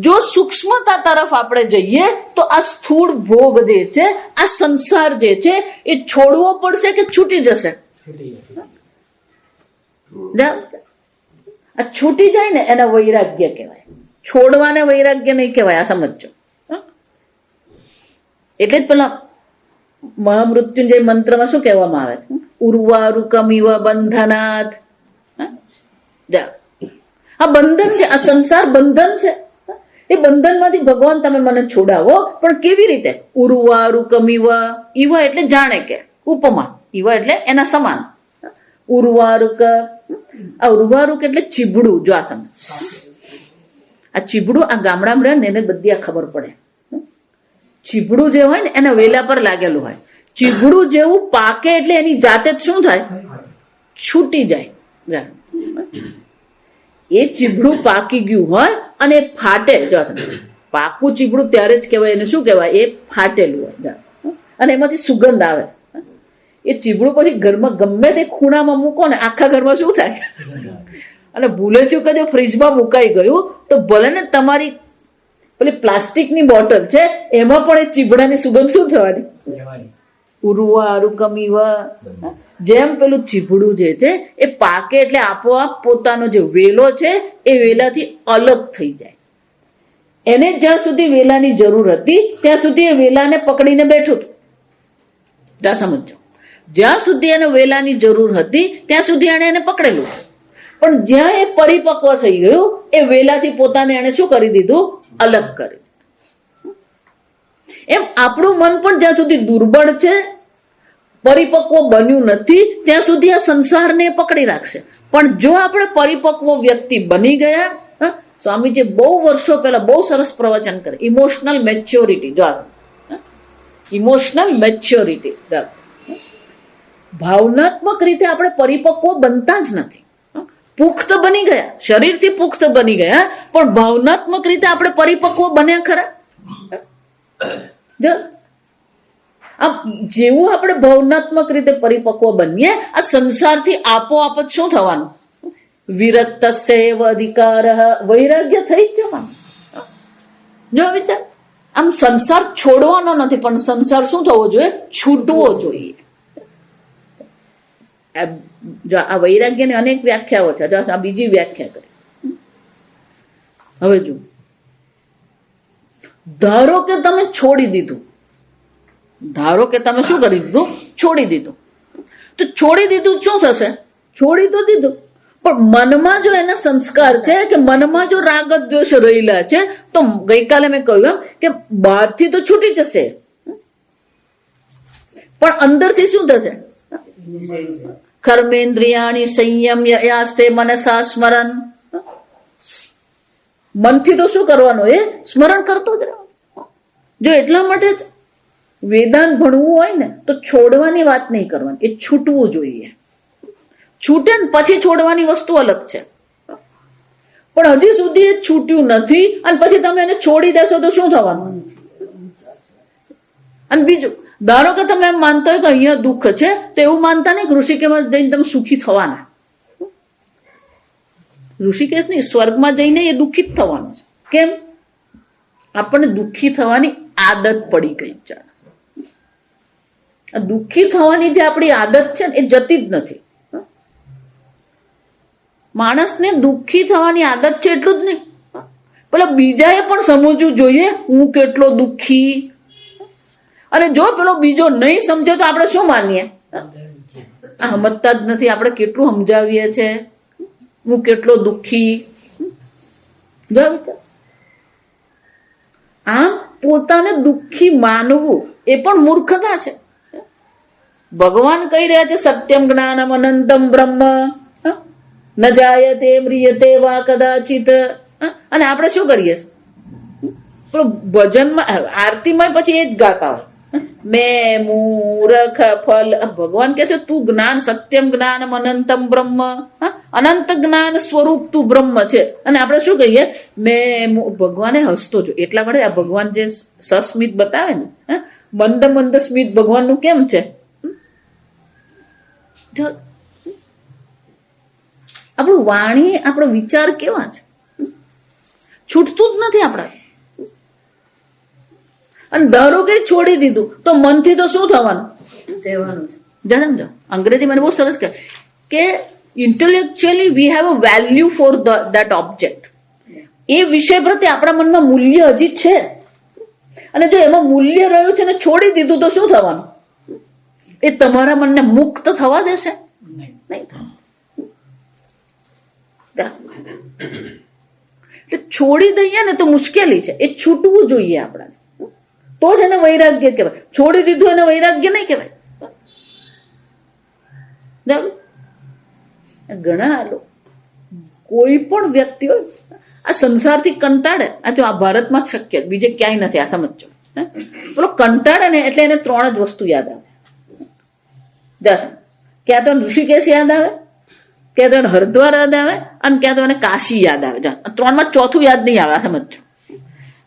જો સૂક્ષ્મતા તરફ આપણે જઈએ તો આ સ્થૂળ ભોગ જે છે, આ સંસાર જે છે એ છોડવો પડશે કે છૂટી જશે? આ છૂટી જાય ને એને વૈરાગ્ય કહેવાય. છોડવાને વૈરાગ્ય નહીં કહેવાય, આ સમજો. એટલે જ પેલા મહામૃત્યુંજય મંત્રમાં શું કહેવામાં આવે છે? ઉર્વારુકમિવ બંધનાત. આ બંધન છે, આ સંસાર બંધન છે. એ બંધનમાંથી ભગવાન તમે મને છોડાવો, પણ કેવી રીતે? ઉર્વારુકમિવ, ઇવ એટલે જાણે કે, ઉપમા, ઇવ એટલે એના સમાન. ઉર્વારુક, આ ઉર્વારુક એટલે ચીબડું. જો આ તમે આ ચીબડું આ ગામડામાં રહે ને એને બધી આ ખબર પડે. ચીબડું જે હોય ને એના વેલા પર લાગેલું હોય. ચીબડું જેવું પાકે એટલે એની જાતે જ શું થાય? છૂટી જાય. એ ચીબડું પાકી ગયું હોય અને ફાટે. જો પાકું ચીબડું ત્યારે જ કહેવાય, એને શું કહેવાય? એ ફાટેલું હોય અને એમાંથી સુગંધ આવે. એ ચીબડું પછી ઘરમાં ગમે તે ખૂણામાં મૂકો ને આખા ઘરમાં શું થાય? અને ભૂલે ચૂકે જો ફ્રીજમાં મુકાઈ ગયું તો ભલે ને તમારી પેલી પ્લાસ્ટિકની બોટલ છે એમાં પણ એ ચીબડાની સુગંધ શું થવાની? ઉર્વારુકમિવ. જેમ પેલું ચીબડું જે છે એ પાકે એટલે આપોઆપ પોતાનો જે વેલો છે એ વેલાથી અલગ થઈ જાય. એને જ્યાં સુધી વેલાની જરૂર હતી ત્યાં સુધી એ વેલાને પકડીને બેઠું હતું. ત્યાં સમજો, જ્યાં સુધી એને વેલાની જરૂર હતી ત્યાં સુધી એને એને પકડેલું. પણ જ્યાં એ પરિપક્વ થઈ ગયું એ વેલાથી પોતાને એને શું કરી દીધું? અલગ કરી. એમ આપણું મન પણ જ્યાં સુધી દુર્બળ છે, પરિપક્વ બન્યું નથી, ત્યાં સુધી આ સંસારને પકડી રાખશે. પણ જો આપણે પરિપક્વ વ્યક્તિ બની ગયા, સ્વામીજી બહુ વર્ષો પહેલા બહુ સરસ પ્રવચન કરે, ઇમોશનલ મેચ્યોરિટી. જો ઇમોશનલ મેચ્યોરિટી, ભાવનાત્મક રીતે આપણે પરિપક્વ બનતા જ નથી. પુખ્ત બની ગયા, શરીરથી પુખ્ત બની ગયા, પણ ભાવનાત્મક રીતે આપણે પરિપક્વ બન્યા ખરા? જેવું આપણે ભાવનાત્મક રીતે પરિપક્વ બનીએ, આ સંસારથી આપોઆપ જ શું થવાનું? વિરક્ત સેવ અધિકાર, વૈરાગ્ય થઈ જ જવાનું. જો વિચાર, આમ સંસાર છોડવાનો નથી, પણ સંસાર શું થવો જોઈએ? છૂટવો જોઈએ. આ વૈરાગ્યની અનેક વ્યાખ્યાઓ છે. આ બીજી વ્યાખ્યા કરી. હવે જો, ધારો કે તમે છોડી દીધું, ધારો કે તમે શું કરી દીધું? છોડી દીધું. તો છોડી દીધું શું થશે? છોડી તો દીધું, પણ મનમાં જો એના સંસ્કાર છે કે મનમાં જો રાગ દ્વેષ રહેલા છે તો ગઈકાલે મેં કહ્યું કે બહારથી તો છૂટી જશે, પણ અંદરથી શું થશે? કર્મેન્દ્રિયાણી સંયમ્ય યાસ્તે મનસા સ્મરણ. મનથી તો શું કરવાનું? એ સ્મરણ કરતો જ રહેવાનું. જો એટલા માટે જ વેદાંત ભણવું હોય ને તો છોડવાની વાત નહીં કરવાની, એ છૂટવું જોઈએ. છૂટે ને પછી છોડવાની વસ્તુ અલગ છે. પણ હજી સુધી એ છૂટ્યું નથી અને પછી તમે એને છોડી દેશો તો શું થવાનું? અને બીજું, ધારો કે તમે એમ માનતા હોય કે અહીંયા દુઃખ છે, તો એવું માનતા નહીં કે ઋષિકેશમાં જઈને તમે સુખી થવાના. ઋષિકેશ નહીં, સ્વર્ગમાં જઈને એ દુઃખી જ થવાનું. કેમ? આપણને દુઃખી થવાની આદત પડી ગઈ છે. દુઃખી થવાની જે આપણી આદત છે ને એ જતી જ નથી. માણસને દુઃખી થવાની આદત છે એટલું જ નહીં, પેલા બીજાએ પણ સમજવું જોઈએ હું કેટલો દુઃખી. અને જો પેલો બીજો નહીં સમજે તો આપણે શું માનીએ? સમજતા જ નથી, આપણે કેટલું સમજાવીએ છે હું કેટલો દુઃખી. આમ પોતાને દુઃખી માનવું એ પણ મૂર્ખતા છે. ભગવાન કહી રહ્યા છે સત્યમ જ્ઞાનમ અનંતમ બ્રહ્મ ન જાયતે મ્રિયતે વા કદાચિત. અને આપણે શું કરીએ? ભજનમાં આરતીમાં પછી એ જ ગાતા હોય, મેં મૂર્ખ ફલ. ભગવાન કે છે તું જ્ઞાન, સત્યમ જ્ઞાનમ અનંતમ બ્રહ્મ, અનંત જ્ઞાન સ્વરૂપ તું બ્રહ્મ છે. અને આપણે શું કહીએ? મેં. ભગવાને હસતો જો, એટલા માટે આ ભગવાન જે સસ્મિત બતાવે ને, મંદ મંદ સ્મિત ભગવાનનું કેમ છે? આપણું વાણી, આપણો વિચાર કેવા છે? છૂટતું જ નથી આપણા. અને ધારો કે છોડી દીધું તો મનથી તો શું થવાનું? સમજો, અંગ્રેજી મને બહુ સરસ કહે કે intellectually we have a value for that object, એ વિષય પ્રત્યે આપણા મનમાં મૂલ્ય હજી છે, અને જો એમાં મૂલ્ય રહ્યું છે ને છોડી દીધું તો શું થવાનું? એ તમારા મનને મુક્ત થવા દેશે? નહીં થાય. એટલે છોડી દઈએ ને તો મુશ્કેલી છે, એ છૂટવું જોઈએ આપણાને, તો જ એને વૈરાગ્ય કહેવાય. છોડી દીધું એને વૈરાગ્ય નહીં કહેવાય. ઘણા કોઈ પણ વ્યક્તિ હોય આ સંસારથી કંટાળે, આ જો આ ભારતમાં શક્ય, બીજે ક્યાંય નથી. આ સમજો, પેલો કંટાળે ને એટલે એને 3 જ વસ્તુ યાદ આવે. ક્યાં તો ઋષિકેશ યાદ આવે, ક્યાં તો હરિદ્વાર યાદ આવે, અને ક્યાં તો એને કાશી યાદ આવે. 3 માં ચોથું યાદ નહીં આવે. આ સમજો,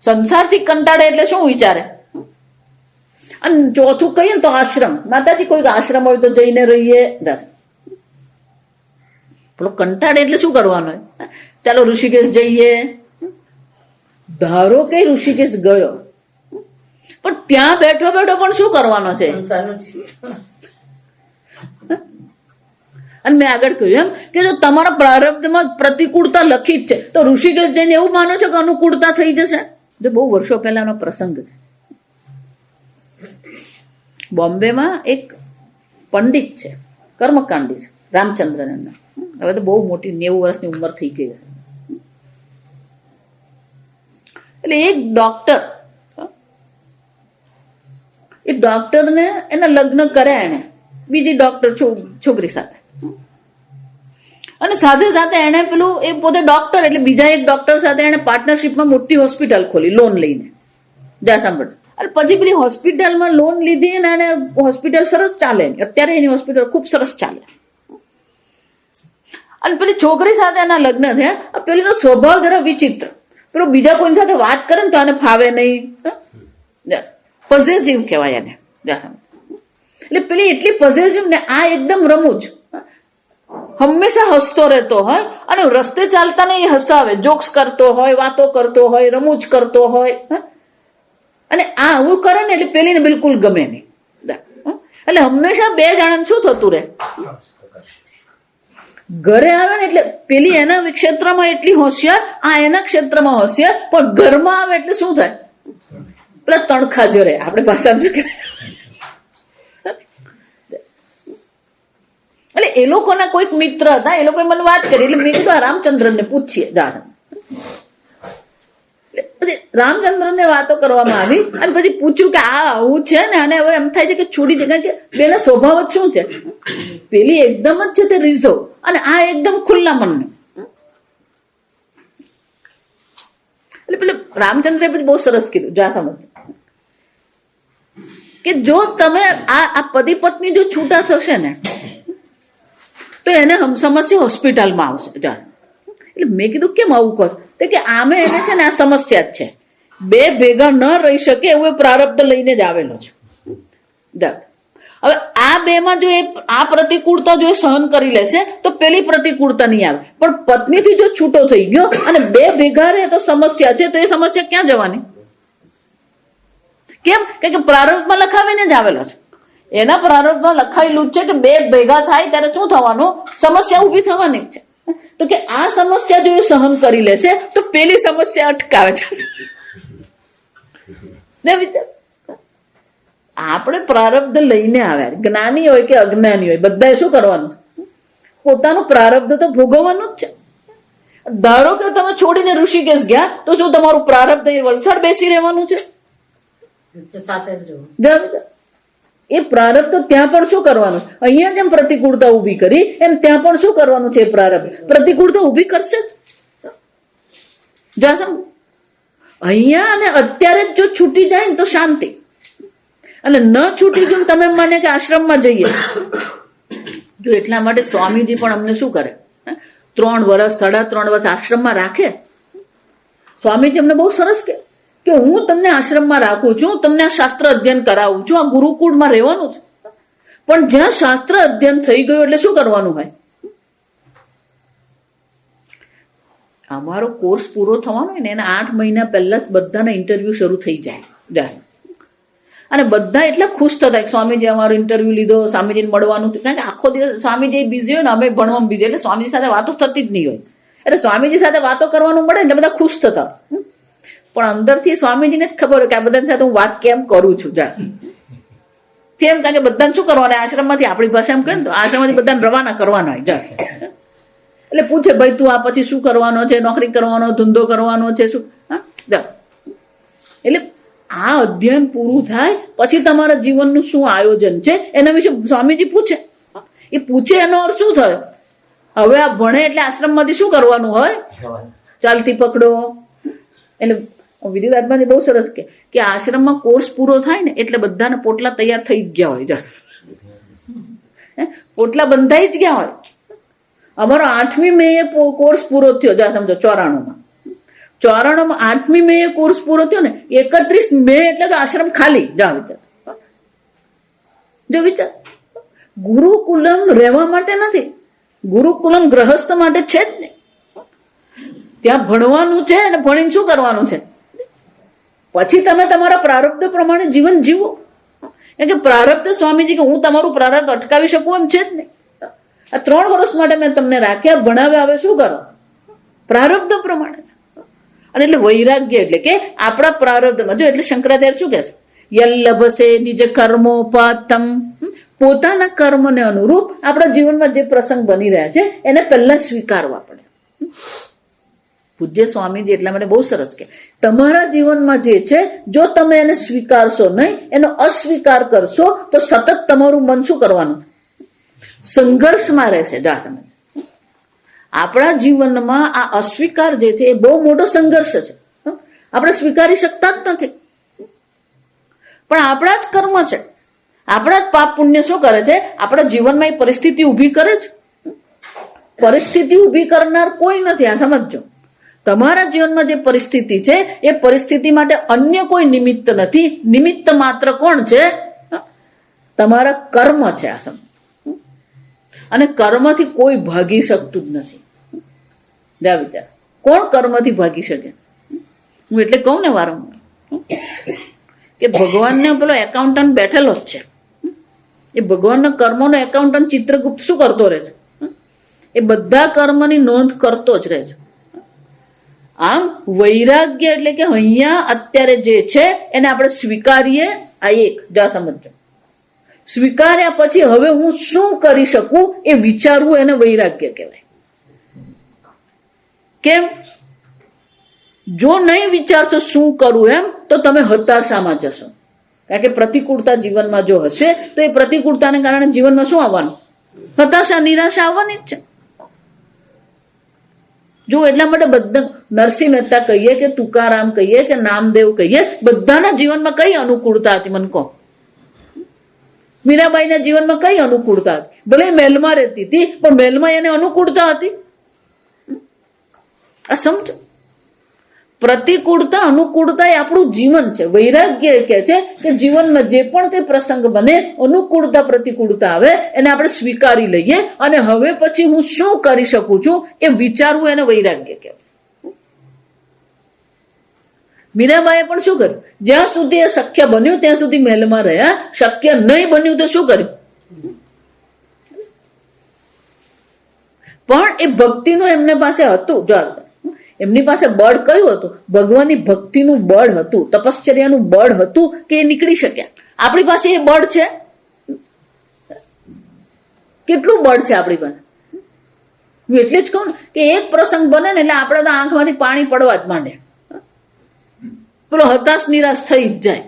સંસારથી કંટાળે એટલે શું વિચારે? અને ચોથું કહીએ ને તો આશ્રમ. માતાજી કોઈક આશ્રમ હોય તો જઈને રહીએ. પેલો કંટાળે એટલે શું કરવાનું હોય? ચાલો ઋષિકેશ જઈએ. ધારો કે ઋષિકેશ ગયો, પણ ત્યાં બેઠો બેઠો પણ શું કરવાનો છે? અને મેં આગળ કહ્યું એમ કે જો તમારા પ્રારબ્ધમાં પ્રતિકૂળતા લખી જ છે તો ઋષિકેશ જઈને એવું માનો છો કે અનુકૂળતા થઈ જશે? જો બહુ વર્ષો પહેલાનો પ્રસંગ છે. બોમ્બેમાં એક પંડિત છે, કર્મકાંડી છે, રામચંદ્રન એમના. હવે તો બહુ મોટી 90 વર્ષની ઉંમર થઈ ગઈ છે. એટલે એક ડોક્ટર, એ ડોક્ટરને એના લગ્ન કર્યા એને બીજી ડોક્ટર છોકરી સાથે, અને સાથે સાથે એને પેલું, એ પોતે ડોક્ટર એટલે બીજા એક ડોક્ટર સાથે એને પાર્ટનરશિપમાં મોટી હોસ્પિટલ ખોલી લોન લઈને. જ્યાં સાંભળ, અને પછી પેલી હોસ્પિટલમાં લોન લીધી ને એને હોસ્પિટલ સરસ ચાલે. અત્યારે એની હોસ્પિટલ ખૂબ સરસ ચાલે. અને પેલી છોકરી સાથે એના લગ્ન થયા. પેલીનો સ્વભાવ જરા વિચિત્ર. પેલો બીજા કોઈ સાથે વાત કરે ને તો એને ફાવે નહીં, પોઝેસિવ કહેવાય એને. એટલે પેલી એટલી પોઝેસિવ ને આ એકદમ રમૂજ, હંમેશા હસતો રહેતો હોય, અને રસ્તે ચાલતા ને એ હસાવે, જોક્સ કરતો હોય, વાતો કરતો હોય, રમૂજ કરતો હોય. અને આ આવું કરે ને એટલે પેલીને બિલકુલ ગમે નહીં. એટલે હંમેશા 2 જણાને શું થતું રહે? ઘરે આવે ને એટલે પેલી એના ક્ષેત્રમાં એટલી હોશિયાર, આ એના ક્ષેત્રમાં હોશિયાર, પણ ઘરમાં આવે એટલે શું થાય? પેલા તણખા જરે, આપણે ભાષામાં એટલે એ લોકોના કોઈક મિત્ર હતા, એ લોકોએ મને વાત કરી. એટલે મેં કીધું રામચંદ્રનને પૂછીએ. રામચંદ્રને વાતો કરવામાં આવી, અને પછી પૂછ્યું કે આ આવું છે ને, અને હવે એમ થાય છે કે છોડી દે, કારણ કે બેના સ્વભાવ જ શું છે? પેલી એકદમ જ છે તે રિઝર્વ, અને આ એકદમ ખુલ્લા મનનું. એટલે પેલું રામચંદ્રે પછી બહુ સરસ કીધું, જા સમજ, કે જો તમે આ પતિ પત્ની જો છૂટા થશે ને તો એને સમસ્યા હોસ્પિટલમાં આવશે. એટલે મેં કીધું કેમ આવું કર? તો કે આમે એને છે ને આ સમસ્યા જ છે, 2 ભેગા ન રહી શકે એવું એ પ્રારબ્ધ લઈને જ આવેલો છે. હવે આ 2 માં જો આ પ્રતિકૂળતા જો સહન કરી લેશે તો પેલી પ્રતિકૂળતા નહીં આવે. પણ પત્નીથી જો છૂટો થઈ ગયો અને 2 ભેગા રહે તો સમસ્યા છે, તો એ સમસ્યા ક્યાં જવાની? કેમ? કે પ્રારબ્ધમાં લખાવીને જ આવેલો છે. એના પ્રારબ્ધમાં લખાયેલું છે કે 2 ભેગા થાય ત્યારે શું થવાનું? સમસ્યા ઉભી થવાની છે. તો કે આ સમસ્યા જો સહન કરી લેશે તો પેલી સમસ્યા અટકાવે છે. ને વિચાર, આપણે પ્રારબ્ધ લઈને આવ્યા, જ્ઞાની હોય કે અજ્ઞાની હોય, બધાએ શું કરવાનું? પોતાનું પ્રારબ્ધ તો ભોગવવાનું જ છે. ધારો કે તમે છોડીને ઋષિકેશ ગયા તો શું તમારું પ્રારબ્ધ વલસાડ બેસી રહેવાનું છે? એ પ્રારબ્ધ ત્યાં પણ શું કરવાનું? અહીંયા જેમ પ્રતિકૂળતા ઉભી કરી એમ ત્યાં પણ શું કરવાનું છે? પ્રારબ્ધ પ્રતિકૂળતા ઉભી કરશે જ. અહીંયા અને અત્યારે જ જો છૂટી જાય ને તો શાંતિ, અને ન છૂટી ગયું તમે મને કે આશ્રમમાં જઈએ. જો એટલા માટે સ્વામીજી પણ અમને શું કરે, 3 વર્ષ 3.5 વર્ષ આશ્રમમાં રાખે. સ્વામીજી અમને બહુ સરસ કે હું તમને આશ્રમમાં રાખું છું, તમને આ શાસ્ત્ર અધ્યયન કરાવું છું, આ ગુરુકુળમાં રહેવાનું છે. પણ જ્યાં શાસ્ત્ર અધ્યયન થઈ ગયું એટલે શું કરવાનું હોય? અમારો કોર્સ પૂરો થવાનો હોય ને એના 8 મહિના પહેલા જ બધાના ઇન્ટરવ્યુ શરૂ થઈ જાય, અને બધા એટલા ખુશ થતા કે સ્વામીજી અમારો ઇન્ટરવ્યુ લીધો, સ્વામીજીને મળવાનું. કારણ કે આખો દિવસ સ્વામીજી બિઝી હોય ને અમે ભણવામાં બિઝી, એટલે સ્વામીજી સાથે વાતો થતી જ નહીં હોય. એટલે સ્વામીજી સાથે વાતો કરવાનું મળે એટલે બધા ખુશ થતા, પણ અંદરથી સ્વામીજીને જ ખબર હોય કે આ બધાની સાથે હું વાત કેમ કરું છું. કેમ? કારણ કે બધાને શું કરવાનું, આશ્રમમાંથી આપણી ભાષામાં કહે ને તો આશ્રમમાંથી બધાને રવાના કરવાના હોય. એટલે પૂછે ભાઈ તું આ પછી શું કરવાનો છે, નોકરી કરવાનો, ધંધો કરવાનો છે, શું? એટલે આ અધ્યયન પૂરું થાય પછી તમારા જીવનનું શું આયોજન છે એના વિશે સ્વામીજી પૂછે. એ પૂછે એનો અર્થ શું થયો? હવે આ ભણે એટલે આશ્રમમાંથી શું કરવાનું હોય? ચાલતી પકડો. એટલે વિધિવાદમાં બહુ સરસ કે આશ્રમમાં કોર્સ પૂરો થાય ને એટલે બધાને પોટલા તૈયાર થઈ જ ગયા હોય, પોટલા બંધાઈ જ ગયા હોય. અમારો 8મી મે કોર્સ પૂરો થયો, સમજો 94માં 8મી મે કોર્સ પૂરો થયો ને 31 મે એટલે તો આશ્રમ ખાલી. વિચાર ગુરુકુલમ રહેવા માટે નથી, ગુરુકુલમ ગ્રહસ્થ માટે છે જ નહીં. ત્યાં ભણવાનું છે અને ભણીને શું કરવાનું છે? પછી તમે તમારા પ્રારબ્ધ પ્રમાણે જીવન જીવો. કારણ કે પ્રારબ્ધ સ્વામીજી કે હું તમારું પ્રારબ્ધ અટકાવી શકું એમ છે જ નહીં. આ 3 વર્ષ માટે મેં તમને રાખ્યા, ભણાવ્યા, હવે શું કરો? પ્રારબ્ધ પ્રમાણે. અને એટલે વૈરાગ્ય એટલે કે આપણા પ્રારબ્ધમાં જો, એટલે શંકરાચાર્ય શું કહે છે? યલ્લભસે નિજ કર્મોપાતમ. પોતાના કર્મને અનુરૂપ આપણા જીવનમાં જે પ્રસંગ બની રહ્યા છે એને પહેલા સ્વીકારવા પડે. પૂજ્ય સ્વામીજી એટલા માટે બહુ સરસ કે તમારા જીવનમાં જે છે જો તમે એને સ્વીકારશો નહીં, એનો અસ્વીકાર કરશો તો સતત તમારું મન શું કરવાનું? સંઘર્ષમાં રહેશે. આપણા જીવનમાં આ અસ્વીકાર જે છે એ બહુ મોટો સંઘર્ષ છે. આપણે સ્વીકારી શકતા જ નથી, પણ આપણા જ કર્મ છે, આપણા જ પાપ પુણ્ય શું કરે છે? આપણા જીવનમાં એ પરિસ્થિતિ ઊભી કરે છે. પરિસ્થિતિ ઊભી કરનાર કોઈ નથી. આ સમજો, તમારા જીવનમાં જે પરિસ્થિતિ છે એ પરિસ્થિતિ માટે અન્ય કોઈ નિમિત્ત નથી. નિમિત્ત માત્ર કોણ છે? તમારા કર્મ છે. આ સમજ. અને કર્મથી કોઈ ભાગી શકતું જ નથી. વિચાર, કોણ કર્મથી ભાગી શકે? હું એટલે કહું ને વારંવાર કે ભગવાનને પેલો એકાઉન્ટન્ટ બેઠેલો જ છે. એ ભગવાનના કર્મોનો એકાઉન્ટન્ટ ચિત્રગુપ્ત શું કરતો રહે છે? એ બધા કર્મની નોંધ કરતો જ રહે છે. આમ વૈરાગ્ય એટલે કે અહીંયા અત્યારે જે છે એને આપણે સ્વીકારીએ. આ એક સમજો, સ્વીકાર્યા પછી હવે હું શું કરી શકું એ વિચારવું, એને વૈરાગ્ય કહેવાય. કેમ? જો નહીં વિચારશો શું કરું એમ તો તમે હતાશામાં જશો. કારણ કે પ્રતિકૂળતા જીવનમાં જો હશે તો એ પ્રતિકૂળતાને કારણે જીવનમાં શું આવવાનું? હતાશા, નિરાશા આવવાની જ છે. જો એટલા માટે બધા નરસિંહ મહેતા કહીએ કે તુકારામ કહીએ કે નામદેવ કહીએ, બધાના જીવનમાં કઈ અનુકૂળતા હતી? મને કહો. મીરાબાઈના જીવનમાં કઈ અનુકૂળતા હતી? ભલે મહેલમાં રહેતી હતી પણ મહેલમાં એને અનુકૂળતા હતી. આ સમજો, પ્રતિકૂળતા અનુકૂળતા એ આપણું જીવન છે. વૈરાગ્ય કહે છે કે જીવનમાં જે પણ કઈ પ્રસંગ બને, અનુકૂળતા પ્રતિકૂળતા આવે એને આપણે સ્વીકારી લઈએ અને હવે પછી હું શું કરી શકું છું એ વિચારવું, એને વૈરાગ્ય કહેવાય. મીરાબાઈએ પણ શું કર્યું? જ્યાં સુધી એ શક્ય બન્યું ત્યાં સુધી મહેલમાં રહ્યા. શક્ય નહીં બન્યું તો શું કર્યું? પણ એ ભક્તિનું એમને પાસે હતું. જો એમની પાસે બળ કયું હતું? ભગવાનની ભક્તિનું બળ હતું, તપશ્ચર્યાનું બળ હતું કે એ નીકળી શક્યા. આપણી પાસે એ બળ છે? કેટલું બળ છે આપણી પાસે? હું એટલે જ કહું કે એક પ્રસંગ બને ને એટલે આપણે તો આંખમાંથી પાણી પડવા જ માંડે, પેલો હતાશ નિરાશ થઈ જ જાય.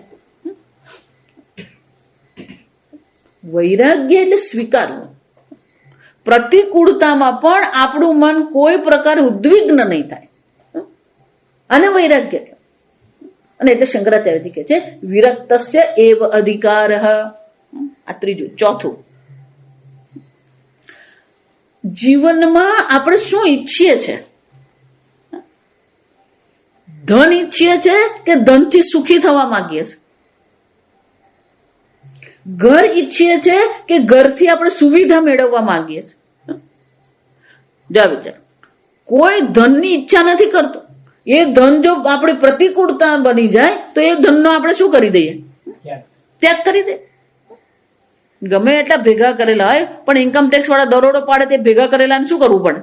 વૈરાગ્ય એટલે સ્વીકારવું. પ્રતિકૂળતામાં પણ આપણું મન કોઈ પ્રકારે ઉદ્વિગ્ન નહીં થાય, અને વૈરાગ્ય. અને એટલે શંકરાચાર્યજી કહે છે વિરક્તસ્ય એવ અધિકારઃ. આ ત્રીજું. ચોથું, જીવનમાં આપણે શું ઈચ્છીએ છીએ? ધન ઈચ્છીએ છીએ કે ધનથી સુખી થવા માંગીએ છીએ? ઘર ઈચ્છીએ છીએ કે ઘરથી આપણે સુવિધા મેળવવા માંગીએ છીએ? વિચાર, કોઈ ધનની ઈચ્છા નથી કરતો. એ ધન જો આપણી પ્રતિકૂળતા બની જાય તો એ ધનનો આપણે શું કરી દઈએ? ત્યાગ કરી દે. ગમે એટલા ભેગા કરેલા હોય પણ ઇન્કમ ટેક્સ વાળા દરોડો પાડે તે ભેગા કરેલા શું કરવું પડે?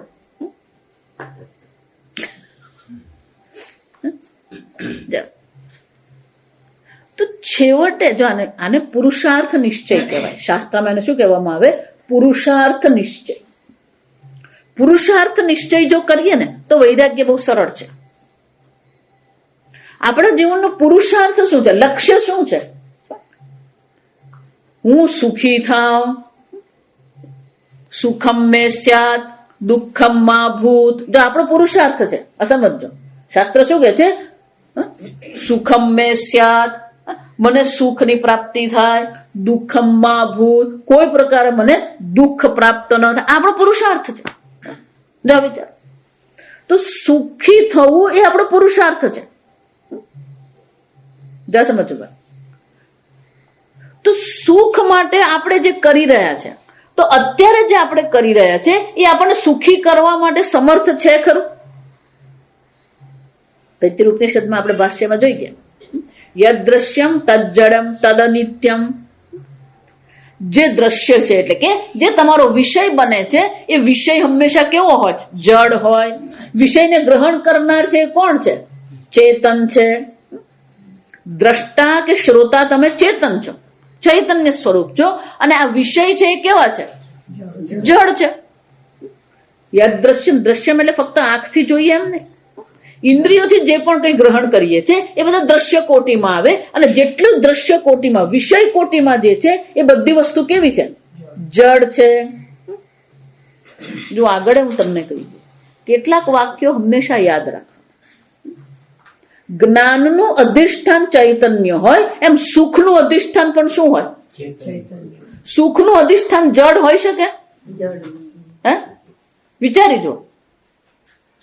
તો છેવટે જો આને પુરુષાર્થ નિશ્ચય કહેવાય. શાસ્ત્રમાં એને શું કહેવામાં આવે? પુરુષાર્થ નિશ્ચય. પુરુષાર્થ નિશ્ચય જો કરીએ ને તો વૈરાગ્ય બહુ સરળ છે. આપણા જીવનનો પુરુષાર્થ શું છે? લક્ષ્ય શું છે? હું સુખી થાવ, સુખમ મે સ્યાત દુઃખમ મા ભૂત, જો આપણો પુરુષાર્થ છે. આ સમજો, શાસ્ત્ર શું કે છે? સુખમ મે સ્યાત, મને સુખની પ્રાપ્તિ થાય, દુઃખમ મા ભૂત, કોઈ પ્રકારે મને દુઃખ પ્રાપ્ત ન થાય. આપણો પુરુષાર્થ છે. જો વિચાર, તો સુખી થવું એ આપણો પુરુષાર્થ છે. જો સમજો ભાઈ, તો સુખ માટે આપણે જે કરી રહ્યા છે, તો અત્યારે જે આપણે કરી રહ્યા છે એ આપણને સુખી કરવા માટે સમર્થ છે ખરું? તૈત્તિરીય ઉપનિષદમાં આપણે ભાષ્યમાં જોઈ ગયા, યદ્રશ્યમ તજ્જડમ તદનિત્યમ. જે દ્રશ્ય છે એટલે કે જે તમારો વિષય બને છે એ વિષય હંમેશા કેવો હોય? જડ હોય. વિષયને ગ્રહણ કરનાર છે એ કોણ છે? ચેતન છે. દ્રષ્ટા કે શ્રોતા તમે ચેતન છો, ચૈતન્ય સ્વરૂપ છો, અને આ વિષય છે એ કેવા છે? જડ છે. યદ્રશ્યમ, દ્રશ્યમ એટલે ફક્ત આંખથી જોઈએ એમ નહીં, ઇન્દ્રિયોથી જે પણ કંઈ ગ્રહણ કરીએ છીએ એ બધા દ્રશ્ય કોટીમાં આવે. અને જેટલું દ્રશ્ય કોટીમાં, વિષય કોટીમાં જે છે એ બધી વસ્તુ કેવી છે? જડ છે. જો આગળ હું તમને કહી દઉં, કેટલાક વાક્યો હંમેશા યાદ રાખો. જ્ઞાનનું અધિષ્ઠાન ચૈતન્ય હોય એમ સુખનું અધિષ્ઠાન પણ શું હોય? સુખનું અધિષ્ઠાન જડ હોઈ શકે? હે, વિચારી જો,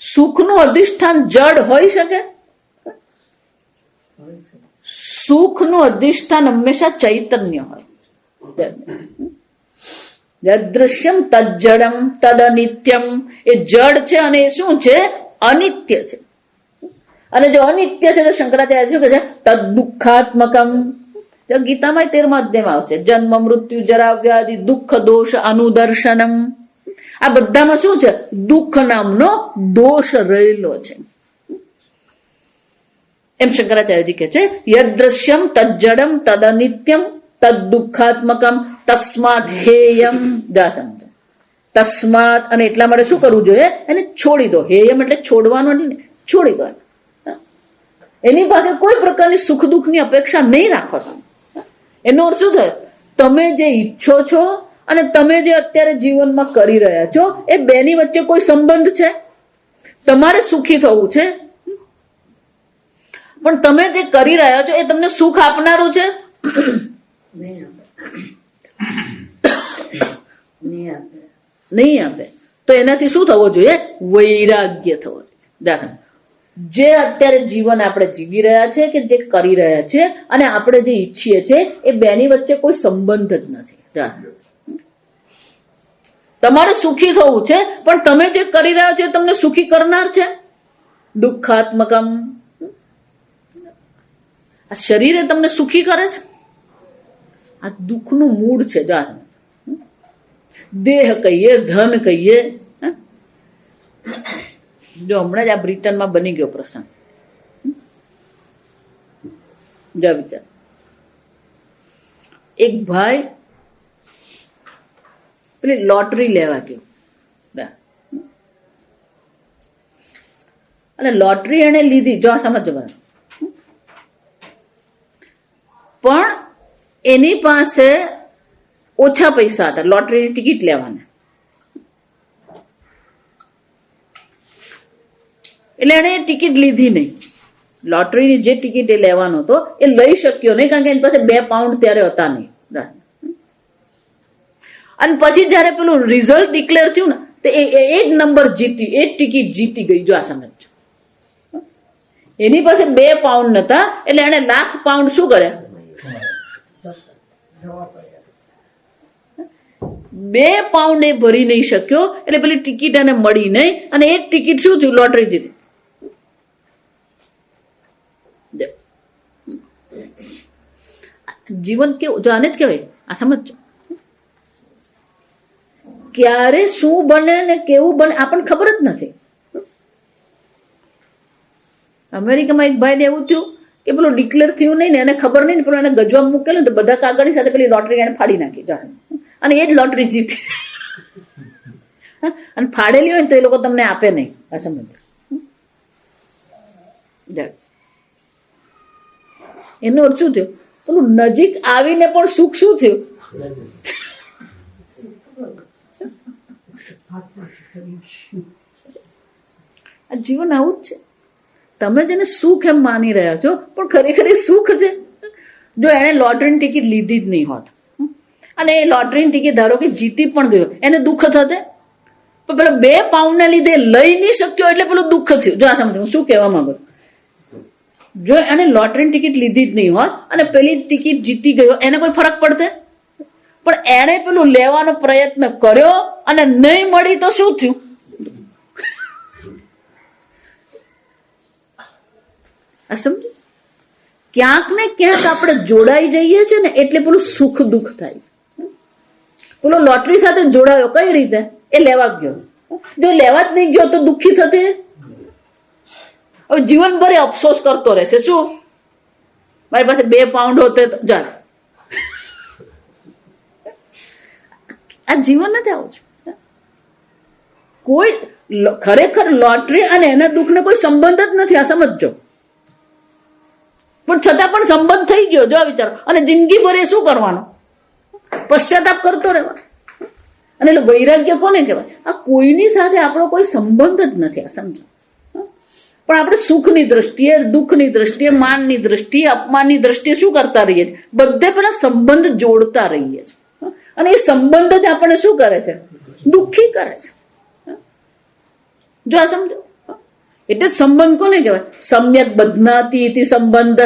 સુખનું અધિષ્ઠાન જડ હોઈ શકે? સુખનું અધિષ્ઠાન હંમેશા ચૈતન્ય હોય. યદ્રશ્યમ તજ્જડમ તદનિત્યમ, એ જડ છે અને એ શું છે? અનિત્ય છે. અને જો અનિત્ય છે તો શંકરાચાર્ય શું કહે છે? તદ દુઃખાત્મકમ. જો ગીતામાં 13મા અધ્યાયમાં આવશે, જન્મ મૃત્યુ જરા વ્યાધિ દુઃખ દોષ અનુદર્શનમ. આ બધામાં શું છે? દુઃખ નામનો દોષ રહેલો છે. એમ શંકરાચાર્યજી કહે છે, યદ્રશ્યમ તજ્જડમ તદનિત્યમ તદ દુઃખાત્મકમ તસ્માત હેયમ. તસ્માત, અને એટલા માટે શું કરવું જોઈએ? એને છોડી દો. હેયમ એટલે છોડવાનું નહીં, છોડી દો. એની પાસે કોઈ પ્રકારની સુખ દુઃખની અપેક્ષા નહીં રાખો. એનો અર્થ શું થાય? તમે જે ઈચ્છો છો અને તમે જે અત્યારે જીવનમાં કરી રહ્યા છો એ બેની વચ્ચે કોઈ સંબંધ છે? તમારે સુખી થવું છે, પણ તમે જે કરી રહ્યા છો એ તમને સુખ આપનારું છે? નહીં આપે. તો એનાથી શું થવો જોઈએ? વૈરાગ્ય થવો જોઈએ. જે અત્યારે જીવન આપણે જીવી રહ્યા છે કે જે કરી રહ્યા છે અને આપણે જે ઈચ્છીએ છીએ એ બેની વચ્ચે કોઈ સંબંધ જ નથી. તમારે સુખી થવું છે, પણ તમે જે કરી રહ્યા છો તમને સુખી કરનાર છે? દુઃખાત્મકમ. આ શરીરે તમને સુખી કરે છે? આ દુઃખનું મૂળ છે. દેહ કહીએ, ધન કહીએ. જો હમણાં જ આ બ્રિટનમાં બની ગયો પ્રસંગ. જો વિચાર, એક ભાઈ પેલી લોટરી લેવા ગયો અને લોટરી એને લીધી. જો સમજો, પણ એની પાસે ઓછા પૈસા હતા લોટરીની ટિકિટ લેવાના. એટલે એને ટિકિટ લીધી નહીં. લોટરીની જે ટિકિટ એ લેવાનો હતો એ લઈ શક્યો નહીં, કારણ કે એની પાસે 2 પાઉન્ડ ત્યારે હતા નહીં. અને પછી જયારે પેલું રિઝલ્ટ ડિક્લેર થયું ને તો એ જ નંબર જીતી, એ ટિકિટ જીતી ગઈ. જો આ સમજો, એની પાસે 2 પાઉન્ડ નતા એટલે એને £1,00,000 શું કર્યા? 2 પાઉન્ડ એ ભરી નહીં શક્યો એટલે પેલી ટિકિટ એને મળી નહીં અને એ ટિકિટ શું થયું? લોટરી જીતી. જીવન કેવું, જો આને જ કહેવાય. આ સમજો, ક્યારે શું બને ને કેવું બને આપણને ખબર જ નથી. અમેરિકામાં એક ભાઈને એવું થયું કે પેલું ડિક્લેર થયું નહીં ને એને ખબર નહીં ને પેલું એને ગજવામાં મૂકેલું ને તો બધા કાગળની સાથે પેલી લોટરી એને ફાડી નાખી જાણે, અને એ જ લોટરી જીતી અને ફાડેલી હોય ને તો એ લોકો તમને આપે નહીં. આ સમજ. એનો અર્થ શું થયો? પેલું નજીક આવીને પણ સુખ શું થયું? આ જીવન આવું જ છે. તમે જેને સુખ એમ માની રહ્યા છો પણ ખરેખર એ સુખ છે. જો એને લોટરીની ટિકિટ લીધી જ નહીં હોત અને એ લોટરીની ટિકિટ ધારો કે જીતી પણ ગયો, એને દુઃખ થતે? પણ પેલા 2 પાઉન્ડના લીધે લઈ નહીં શક્યો એટલે પેલું દુઃખ થયું. જો આ સમજો હું શું કહેવા માંગુ. જો એને લોટરીની ટિકિટ લીધી જ નહીં હોત અને પેલી ટિકિટ જીતી ગયો, એને કોઈ ફરક પડતે? પણ એને પેલું લેવાનો પ્રયત્ન કર્યો અને નહીં મળી તો શું થયું? આ સમજો. ક્યાંક ને ક્યાંક આપણે જોડાઈ જઈએ છીએ ને એટલે પેલું સુખ દુઃખ થાય. પેલો લોટરી સાથે જોડાયો કઈ રીતે? એ લેવા ગયો. જો લેવા જ નહીં ગયો તો દુઃખી થતે? હવે જીવનભર અફસોસ કરતો રહેશે. શું મારી પાસે 2 પાઉન્ડ હોતે તો જાણ. આ જીવન જ આવું છે. કોઈ ખરેખર લોટરી અને એના દુઃખને કોઈ સંબંધ જ નથી. આ સમજજો. પણ છતાં પણ સંબંધ થઈ ગયો. જો વિચારો. અને જિંદગીભર એ શું કરવાનો? પશ્ચાતાપ કરતો રહેવાનો. અને એટલે વૈરાગ્ય કોને કહેવાય? આ કોઈની સાથે આપણો કોઈ સંબંધ જ નથી. આ સમજો. પણ આપણે સુખની દ્રષ્ટિએ, દુઃખની દ્રષ્ટિએ, માનની દ્રષ્ટિએ, અપમાનની દ્રષ્ટિએ શું કરતા રહીએ છીએ? બધે પેલા સંબંધ જોડતા રહીએ છીએ. અને એ સંબંધ જ આપણને શું કરે છે? દુઃખી કરે છે. જો આ સમજો. એટલે સંબંધ કોને કહેવાય? સમ્યક બધનાતિ ઇતિ સંબંધ.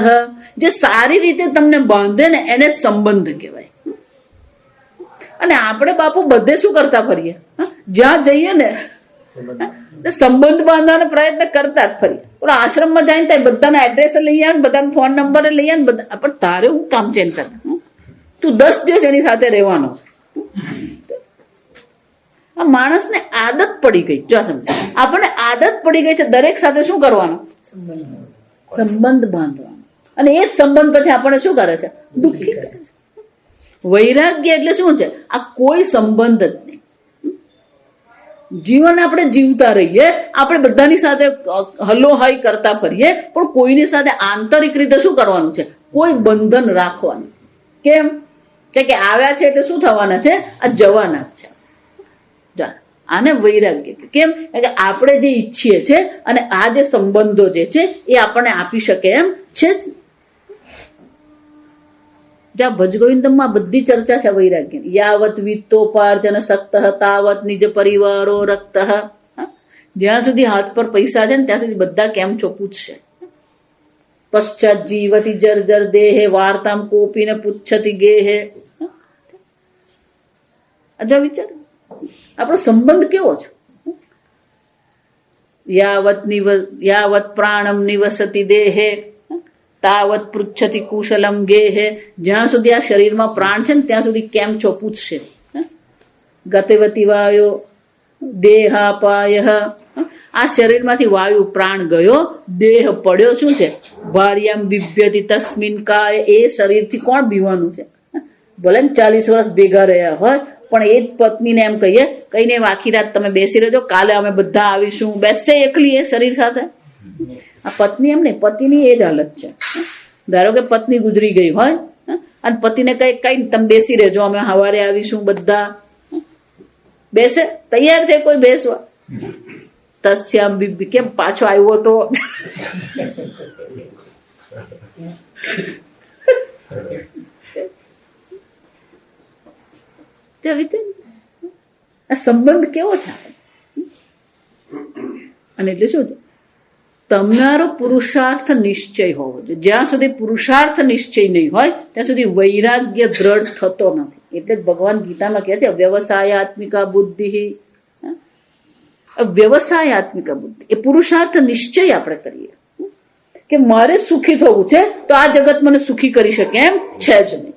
જે સારી રીતે તમને બાંધે ને એને જ સંબંધ કહેવાય. અને આપણે બાપુ બધે શું કરતા ફરીએ? જ્યાં જઈએ ને સંબંધ બાંધવાનો પ્રયત્ન કરતા જ ફરીએ. ઓલા આશ્રમમાં જાય ને ત્યાં બધાના એડ્રેસ લઈ આવે, બધાના ફોન નંબર લઈ આવે, બધા. પણ તારે હું કામ ચેન્જ કરતા? તું 10 દિવસ એની સાથે રહેવાનો. આ માણસને આદત પડી ગઈ. જો સમજ. આપણને આદત પડી ગઈ છે દરેક સાથે શું કરવાનો? સંબંધ બાંધવાનો. અને એ જ સંબંધ પછી આપણને શું કરે છે? દુઃખી કરે છે. વૈરાગ્ય એટલે શું છે? આ કોઈ સંબંધ જ નહીં. જીવન આપણે જીવતા રહીએ, આપણે બધાની સાથે હલોહાઈ કરતા ફરીએ, પણ કોઈની સાથે આંતરિક રીતે શું કરવાનું છે? કોઈ બંધન રાખવાનું. કેમ? કે આવ્યા છે એટલે શું થવાના છે? આ જવાના જ છે. આને વૈરાગ્ય. કેમ? કે આપણે જે ઈચ્છીએ છીએ અને આ જે સંબંધો જે છે એ આપણને આપી શકે એમ છે જ. જ્યાં ભજગોવિંદમમાં બધી ચર્ચા છે વૈરાગ્યની. યાવત વિત્તોપાર્જન શક્ત તાવત નિજ પરિવારો રક્ત. જ્યાં સુધી હાથ પર પૈસા છે ને ત્યાં સુધી બધા કેમ છો પૂછશે. પશ્ચાત જીવતી જર્જર દેહે વાર્તામ કોપીને પૂછતી ગેહે. અજા વિચાર. આપણો સંબંધ કેવો છે? યાવત પ્રાણમ નિવસતી દેહે તાવત પૃચ્છતિ કુશલમ ગેહે. જ્યાં સુધી આ શરીરમાં પ્રાણ છે ને ત્યાં સુધી કેમ છો પૂછશે. ગતવતી વાયો દેહાપાય. આ શરીરમાંથી વાયુ પ્રાણ ગયો, દેહ પડ્યો. શું છે? ભાર્યામ બિભ્યતિ તસ્મિન કાય. એ શરીરથી કોણ બીવાનું છે? ભલે ને 40 વર્ષ ભેગા રહ્યા હોય પણ એ જ પત્નીને એમ કહીએ કહીને આખી રાત તમે બેસી રહેજો, કાલે અમે બધા આવીશું. બેસશે એકલી એ શરીર સાથે? આ પત્ની એમ નહીં, પતિની એ જ હાલત છે. ધારો કે પત્ની ગુજરી ગઈ હોય અને પતિને કઈ તમે બેસી રહેજો, અમે સવારે આવીશું બધા. બેસે? તૈયાર છે કોઈ બેસવા? તસ્યામ બિભ્ય. કેમ પાછો આવ્યો તો? આ સંબંધ કેવો છે? અને એટલે શું છે? તમારો પુરુષાર્થ નિશ્ચય હોવો જોઈએ. જ્યાં સુધી પુરુષાર્થ નિશ્ચય નહીં હોય ત્યાં સુધી વૈરાગ્ય દ્રઢ થતો નથી. એટલે જ ભગવાન ગીતામાં કહે છે વ્યવસાયાત્મિકા બુદ્ધિ. વ્યવસાયાત્મિકા બુદ્ધિ એ પુરુષાર્થ નિશ્ચય આપણે કરીએ કે મારે સુખી થવું છે તો આ જગત મને સુખી કરી શકે એમ છે જ નહીં.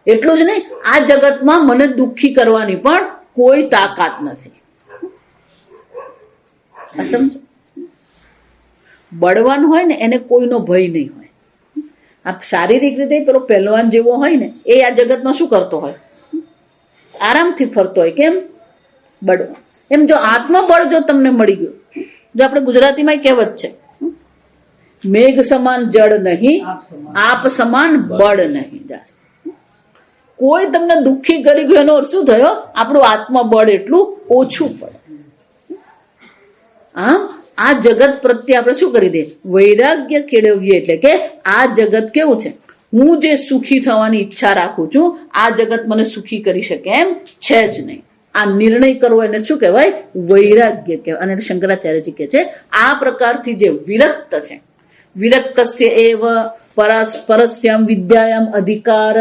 એટલું જ નહીં, આ જગતમાં મને દુઃખી કરવાની પણ કોઈ તાકાત નથી. સમજો? બળવાન હોય ને એને કોઈનો ભય નહીં હોય. આ શારીરિક રીતે પેલો પહેલવાન જેવો હોય ને એ આ જગતમાં શું કરતો હોય? આરામથી ફરતો હોય. કેમ? બળવાન. એમ જો આત્મબળ જો તમને મળી ગયું, જો આપણે ગુજરાતીમાં કહેવત છે, મેઘ સમાન જળ નહીં, આપ સમાન બળ નહીં. કોઈ તમને દુઃખી કરી ગયું એનો અર્થ શું થયો? આપણું આત્મબળ એટલું ઓછું પડે. આમ આ જગત પ્રત્યે આપણે શું કરી દે? વૈરાગ્ય કેળવીએ. એટલે કે આ જગત કેવું છે? હું જે સુખી થવાની ઈચ્છા રાખું છું આ જગત મને સુખી કરી શકે એમ છે જ નહીં. આ નિર્ણય કરવો એને શું કહેવાય? વૈરાગ્ય કહેવાય. અને શંકરાચાર્યજી કહે છે આ પ્રકારથી જે વિરક્ત છે, વિરક્તસ્ય એવ પરસ્યામ વિદ્યાયામ અધિકાર,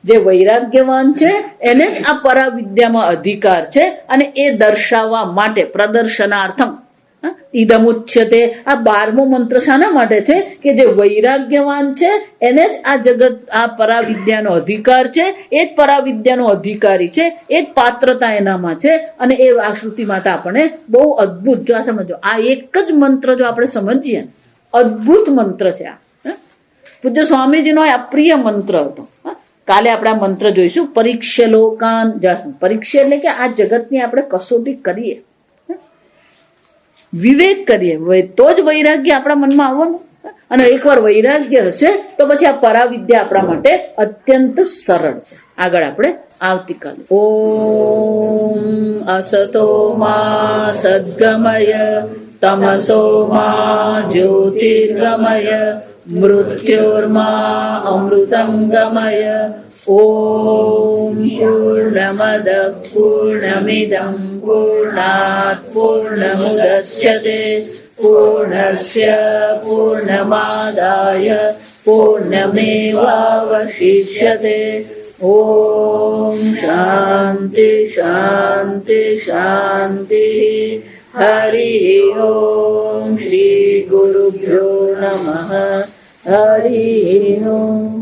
જે વૈરાગ્યવાન છે એને જ આ પરાવિદ્યામાં અધિકાર છે. અને એ દર્શાવવા માટે પ્રદર્શનાર્થમ ઇદમુચ્યતે, આ 12મો મંત્ર શાના માટે છે? કે જે વૈરાગ્યવાન છે એને જ આ જગત, આ પરાવિદ્યાનો અધિકાર છે, એ જ પરાવિદ્યાનો અધિકારી છે, એ જ પાત્રતા એનામાં છે. અને એ આશ્રુતિ માટે આપણે બહુ અદભુત, જો આ સમજો, આ એક જ મંત્ર જો આપણે સમજીએ, અદભુત મંત્ર છે આ. પૂજ્ય સ્વામીજીનો આ પ્રિય મંત્ર હતો. કાલે આપણે આ મંત્ર જોઈશું. પરીક્ષ્ય લોકાન, પરીક્ષા એટલે કે આ જગતની આપણે કસોટી કરીએ, વિવેક કરીએ, તો જ વૈરાગ્ય આપણા મનમાં આવવાનું. અને એકવાર વૈરાગ્ય હશે તો પછી આ પરાવિદ્યા આપણા માટે અત્યંત સરળ છે. આગળ આપણે આવતીકાલે. ઓમ અસતો મા સદ્ગમય તમસો મા જ્યોતિર્ગમય મૃત્યોર્મા અમૃતંગમય. ઓમ પૂર્ણમદ પૂર્ણમિદં પૂર્ણાત પૂર્ણમુદચ્યતે પૂર્ણસ્ય પૂર્ણમાદાય પૂર્ણમેવાવશિષ્યતે. ઓમ શાંતિ શાંતિ શાંતિ. હરિ ઓમ શ્રી ગુરુભ્યો નમઃ. હરિ ઓમ.